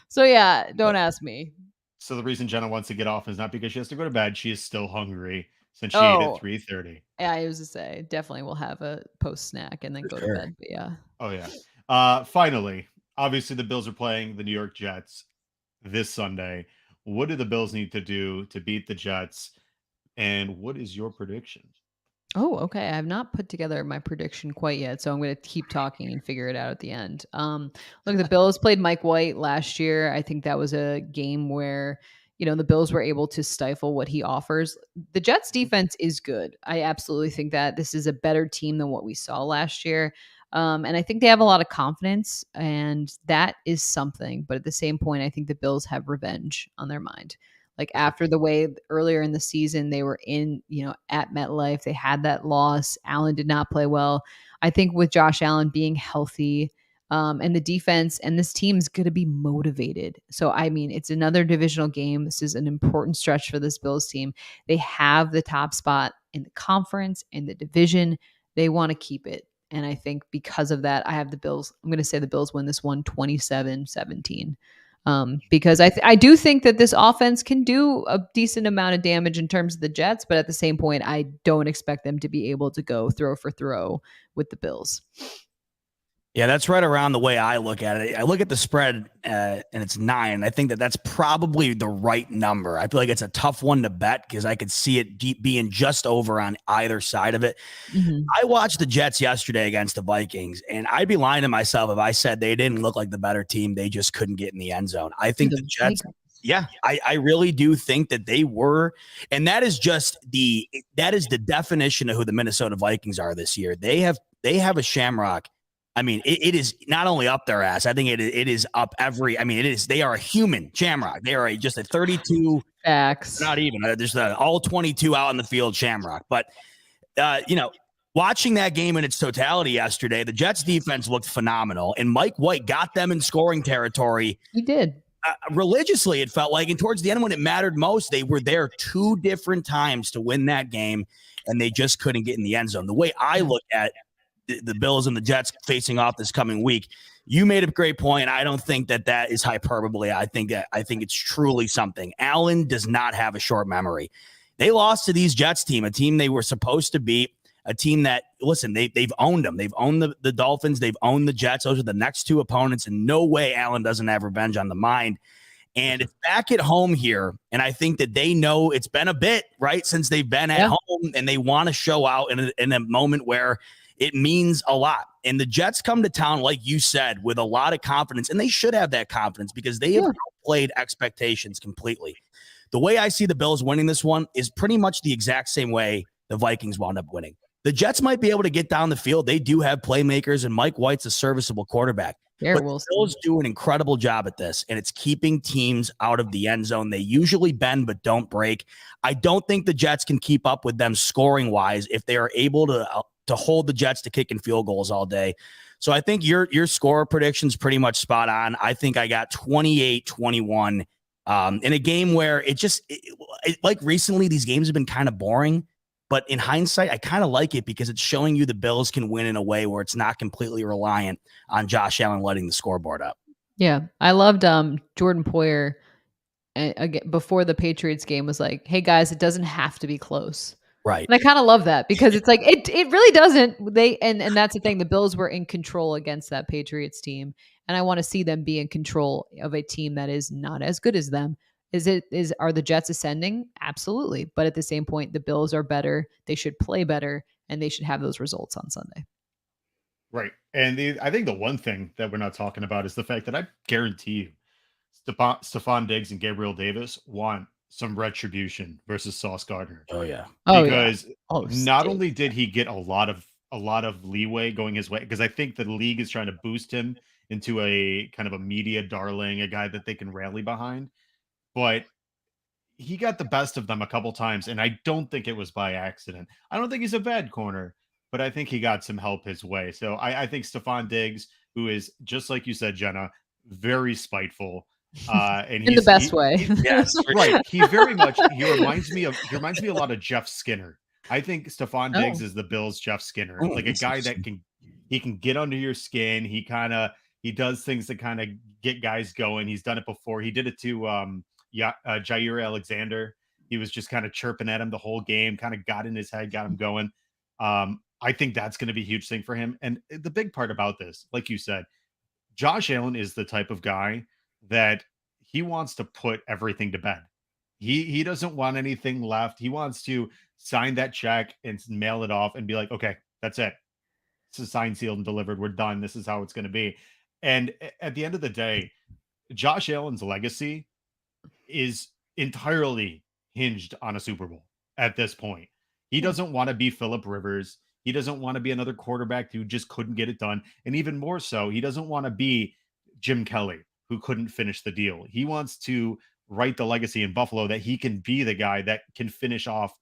So yeah, don't ask me. So the reason Jenna wants to get off is not because she has to go to bed. She is still hungry since she ate at 3:30. Yeah, I was to say definitely we'll have a post snack and then go to bed. But yeah. Oh yeah. Finally, obviously the Bills are playing the New York Jets this Sunday. What do the Bills need to do to beat the Jets? And what is your prediction? Oh, okay. I have not put together my prediction quite yet, so I'm going to keep talking and figure it out at the end. Look, the Bills played Mike White last year. I think that was a game where, the Bills were able to stifle what he offers. The Jets defense is good. I absolutely think that this is a better team than what we saw last year. And I think they have a lot of confidence, and that is something. But at the same point, I think the Bills have revenge on their mind. Like after the way earlier in the season they were in, at MetLife, they had that loss. Allen did not play well. I think with Josh Allen being healthy, and the defense and this team's going to be motivated. So, I mean, it's another divisional game. This is an important stretch for this Bills team. They have the top spot in the conference, in the division. They want to keep it. And I think because of that, I have the Bills. I'm going to say the Bills win this one 27-17. Because I do think that this offense can do a decent amount of damage in terms of the Jets, but at the same point, I don't expect them to be able to go throw for throw with the Bills. Yeah, that's right around the way I look at it. I look at the spread and it's 9. I think that's probably the right number. I feel like it's a tough one to bet because I could see it being just over on either side of it. Mm-hmm. I watched the Jets yesterday against the Vikings, and I'd be lying to myself if I said they didn't look like the better team. They just couldn't get in the end zone. I think the Jets... Yeah, I really do think that they were. And that is the definition of who the Minnesota Vikings are this year. They have a shamrock. I mean, it is not only up their ass. I think it is up they are a human shamrock. They are just a 32. Facts. Not even. There's all 22 out in the field shamrock. But, watching that game in its totality yesterday, the Jets defense looked phenomenal. And Mike White got them in scoring territory. He did. Religiously, it felt like. And towards the end, when it mattered most, they were there 2 different times to win that game. And they just couldn't get in the end zone. The way I look at the Bills and the Jets facing off this coming week, you made a great point. I don't think that is hyperbole. I think it's truly something. Allen does not have a short memory. They lost to these Jets team, a team they were supposed to beat, a team that, listen, they've owned them. They've owned the Dolphins. They've owned the Jets. Those are the next 2 opponents. And no way Allen doesn't have revenge on the mind. And it's back at home here. And I think that they know it's been a bit, right, since they've been at home, and they want to show out in a moment where it means a lot. And the Jets come to town, like you said, with a lot of confidence, and they should have that confidence because they have outplayed expectations completely. The way I see the Bills winning this one is pretty much the exact same way the Vikings wound up winning. The Jets might be able to get down the field. They do have playmakers, and Mike White's a serviceable quarterback. But the Bills do an incredible job at this, and it's keeping teams out of the end zone. They usually bend but don't break. I don't think the Jets can keep up with them scoring-wise if they are able to hold the Jets to kicking field goals all day. So I think your score prediction's pretty much spot on. I think I got 28-21 in a game where like recently these games have been kind of boring. But in hindsight, I kind of like it because it's showing you the Bills can win in a way where it's not completely reliant on Josh Allen letting the scoreboard up. Yeah, I loved Jordan Poyer again before the Patriots game was like, "Hey guys, it doesn't have to be close." Right. And I kind of love that because it's like it really doesn't. And that's the thing. The Bills were in control against that Patriots team, and I want to see them be in control of a team that is not as good as them. Are the Jets ascending? Absolutely. But at the same point, the Bills are better. They should play better, and they should have those results on Sunday. Right. And I think the one thing that we're not talking about is the fact that I guarantee you Stefon Diggs and Gabriel Davis want some retribution versus Sauce Gardner. Oh, yeah. Because not only did he get a lot of leeway going his way, because I think the league is trying to boost him into a kind of a media darling, a guy that they can rally behind. But he got the best of them a couple times, and I don't think it was by accident. I don't think he's a bad corner, but I think he got some help his way. So I think Stefon Diggs, who is just like you said, Jenna, very spiteful. And In the best way. Yes, right. He very much he reminds me a lot of Jeff Skinner. I think Stefon Diggs is the Bills' Jeff Skinner, like a guy that can get under your skin. He does things to kind of get guys going. He's done it before. He did it to Jair Alexander. He was just kind of chirping at him the whole game, kind of got in his head, got him going. I think that's going to be a huge thing for him. And the big part about this, like you said, Josh Allen is the type of guy that he wants to put everything to bed. He doesn't want anything left. He wants to sign that check and mail it off and be like, okay, that's it. This is signed, sealed, and delivered. We're done. This is how it's going to be. And at the end of the day, Josh Allen's legacy is entirely hinged on a Super Bowl at this point. He doesn't want to be Phillip Rivers. He doesn't want to be another quarterback who just couldn't get it done. And even more so, he doesn't want to be Jim Kelly, who couldn't finish the deal. He wants to write the legacy in Buffalo that he can be the guy that can finish off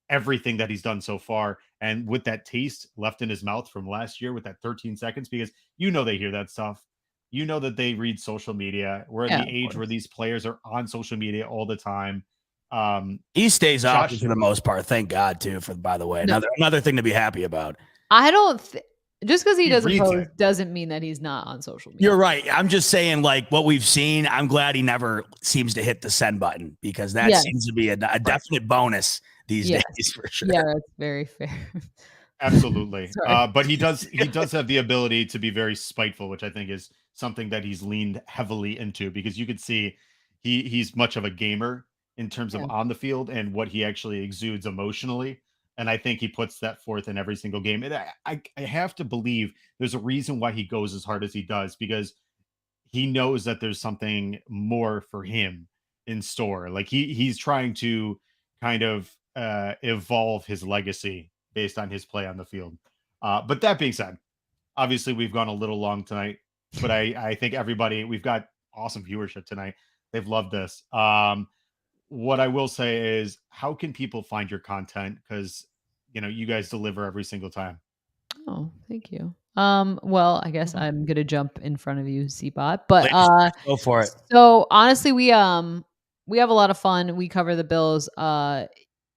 everything that he's done so far. And with that taste left in his mouth from last year with that 13 seconds, because they hear that stuff. That they read social media. We're in the age where these players are on social media all the time. He stays off for the most part. Thank God, too, by the way. Another thing to be happy about. I don't just because he doesn't post doesn't mean that he's not on social media. You're right. I'm just saying, like, what we've seen, I'm glad he never seems to hit the send button, because that seems to be a definite bonus these days for sure. Yeah, that's very fair. Absolutely. But he does have the ability to be very spiteful, which I think is something that he's leaned heavily into, because you could see he's much of a gamer in terms of on the field and what he actually exudes emotionally. And I think he puts that forth in every single game. And I have to believe there's a reason why he goes as hard as he does, because he knows that there's something more for him in store. Like he's trying to kind of evolve his legacy based on his play on the field. But that being said, obviously we've gone a little long tonight, but I think we've got awesome viewership tonight. They've loved this. What I will say is, how can people find your content? Because, you guys deliver every single time. Oh, thank you. Well, I guess I'm going to jump in front of you, ZBot, but go for it. So honestly, we have a lot of fun. We cover the Bills.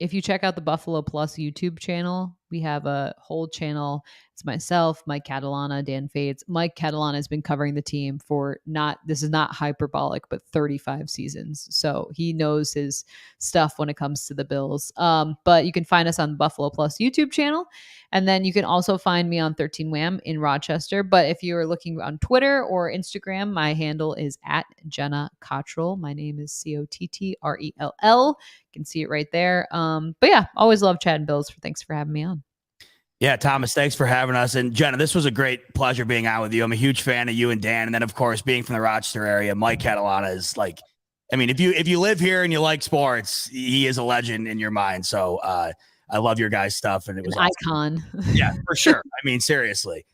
If you check out the Buffalo Plus YouTube channel, we have a whole channel. It's myself, Mike Catalana, Dan Fades. Mike Catalana has been covering the team for this is not hyperbolic, but 35 seasons. So he knows his stuff when it comes to the Bills. But you can find us on the Buffalo Plus YouTube channel. And then you can also find me on 13 Wham in Rochester. But if you're looking on Twitter or Instagram, my handle is at Jenna Cottrell. My name is Cottrell. You can see it right there. But yeah, always love chatting Bills. Thanks for having me on. Yeah, Thomas, thanks for having us. And Jenna, this was a great pleasure being out with you. I'm a huge fan of you and Dan. And then, of course, being from the Rochester area, Mike Catalana is like, I mean, if you live here and you like sports, he is a legend in your mind. So I love your guys' stuff. And it was an icon. Yeah, for sure. I mean, seriously.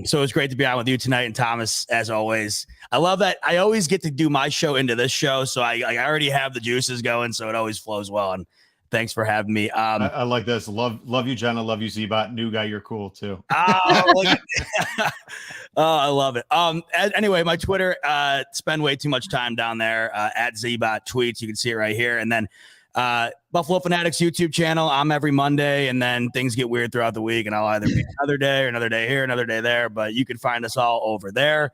So it was great to be out with you tonight. And Thomas, as always, I love that I always get to do my show into this show. So I already have the juices going. So it always flows well. And thanks for having me. I like this. Love you, Jenna. Love you, ZBot. New guy, you're cool too. Oh, I love it. Anyway, my Twitter, spend way too much time down there at ZBot tweets. You can see it right here. And then Buffalo Fanatics YouTube channel. I'm every Monday, and then things get weird throughout the week, and I'll either be another day or another day here, another day there. But you can find us all over there.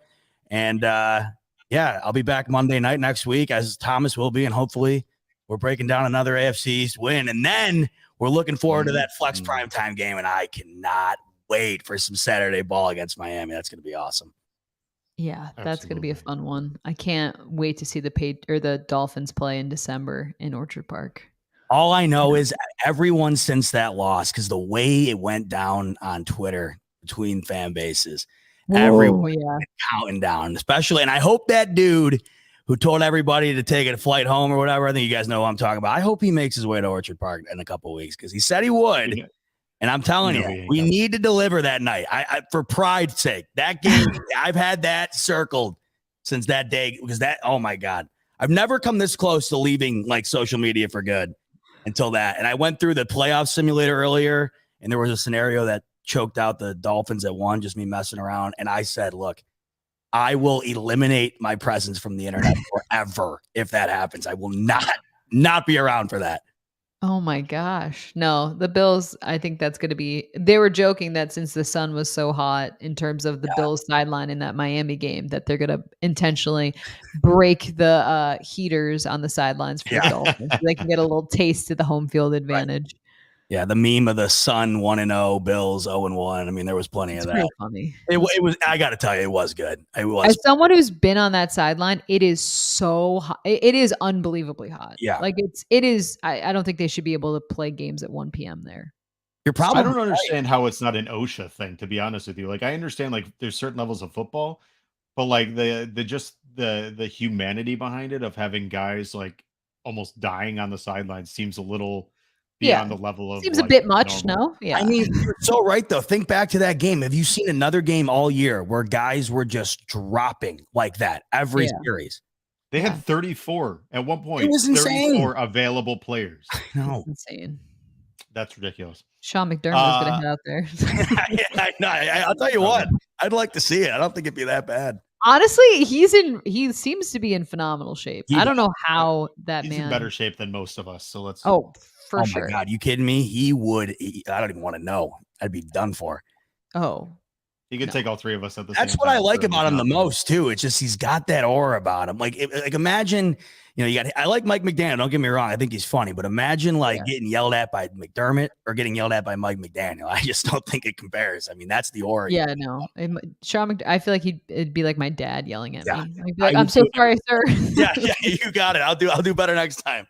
And I'll be back Monday night next week, as Thomas will be, and hopefully we're breaking down another AFC East win. And then we're looking forward to that flex primetime game, and I cannot wait for some Saturday ball against Miami. That's going to be awesome. Yeah, that's going to be a fun one. I can't wait to see the Dolphins play in December in Orchard Park. All I know is everyone since that loss, because the way it went down on Twitter between fan bases, everyone counting down, especially. And I hope that dude who told everybody to take a flight home or whatever, I think you guys know what I'm talking about. I hope he makes his way to Orchard Park in a couple of weeks, because he said he would. Yeah. And I'm telling you, we need to deliver that night. I for pride's sake, that game, I've had that circled since that day, because oh my God. I've never come this close to leaving like social media for good until that. And I went through the playoff simulator earlier, and there was a scenario that choked out the Dolphins at 1, just me messing around. And I said, look, I will eliminate my presence from the internet forever if that happens. I will not be around for that. Oh my gosh. No, the Bills, I think that's going to be, they were joking that since the sun was so hot in terms of the Bills sideline in that Miami game, that they're going to intentionally break the heaters on the sidelines for the Dolphins. So they can get a little taste of the home field advantage. Yeah, the meme of the Sun 1-0, Bills 0-1. I mean, there was plenty of that. Pretty funny. It was. I got to tell you, it was good. It was. As someone who's been on that sideline, it is so hot. It is unbelievably hot. Yeah, like it is. I don't think they should be able to play games at 1 p.m. there. You're probably. I don't understand how it's not an OSHA thing. To be honest with you, like I understand like there's certain levels of football, but like the humanity behind it of having guys like almost dying on the sidelines seems a little beyond the level of seems like, a bit much. normal. No, yeah. I mean, you're so right though. Think back to that game. Have you seen another game all year where guys were just dropping like that every series? They had 34 at one point. It was insane. 34 available players. No, insane. That's ridiculous. Sean McDermott was going to head out there. I know. I'll tell you what. I'd like to see it. I don't think it'd be that bad. Honestly, he seems to be in phenomenal shape. I don't know how that he's man in better shape than most of us. So let's. For sure. My God, you kidding me? He would. I don't even want to know. I'd be done for. Oh, he could take all three of us at the same time. That's what I like about him the most too. It's just he's got that aura about him. Like imagine, I like Mike McDaniel. Don't get me wrong. I think he's funny, but imagine getting yelled at by McDermott or getting yelled at by Mike McDaniel. I just don't think it compares. I mean, that's the aura. Yeah, no. Sean I feel like it'd be like my dad yelling at me. I'd be like, I'm so sorry, sir. Yeah, you got it. I'll do better next time.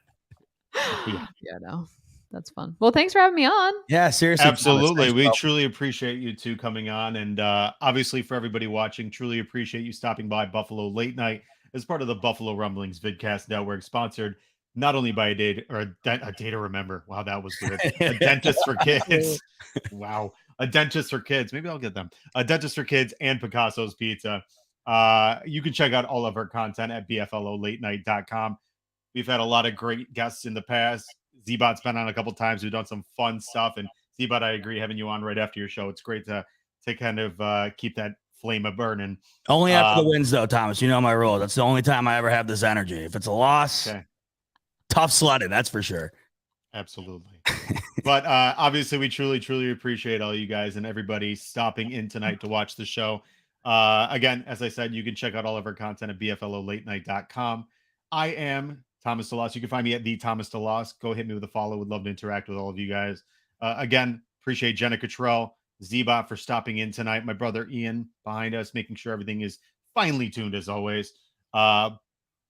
Yeah, no. That's fun. Well, thanks for having me on. Yeah, seriously. Absolutely. We truly appreciate you two coming on. And obviously for everybody watching, truly appreciate you stopping by Buffalo Late Night as part of the Buffalo Rumblings Vidcast Network, sponsored not only by a day to remember. Wow, that was weird. A dentist for kids. Wow. A dentist for kids. Maybe I'll get them. A dentist for kids and Picasso's Pizza. You can check out all of our content at bflolatenight.com. We've had a lot of great guests in the past. ZBot's been on a couple times. We've done some fun stuff. And ZBot, I agree, having you on right after your show. It's great to kind of keep that flame a burning. Only after the wins, though, Thomas. You know my rule. That's the only time I ever have this energy. If it's a loss, tough sledding, that's for sure. Absolutely. But obviously, we truly, truly appreciate all you guys and everybody stopping in tonight to watch the show. Again, as I said, you can check out all of our content at bflolatenight.com. I am Thomas DeLoss. You can find me at the Thomas DeLoss. Go hit me with a follow. Would love to interact with all of you guys. Again, appreciate Jenna Cottrell, ZBot for stopping in tonight. My brother Ian behind us, making sure everything is finely tuned as always. But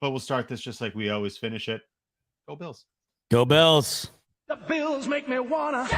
we'll start this just like we always finish it. Go Bills. Go Bills. The Bills make me wanna.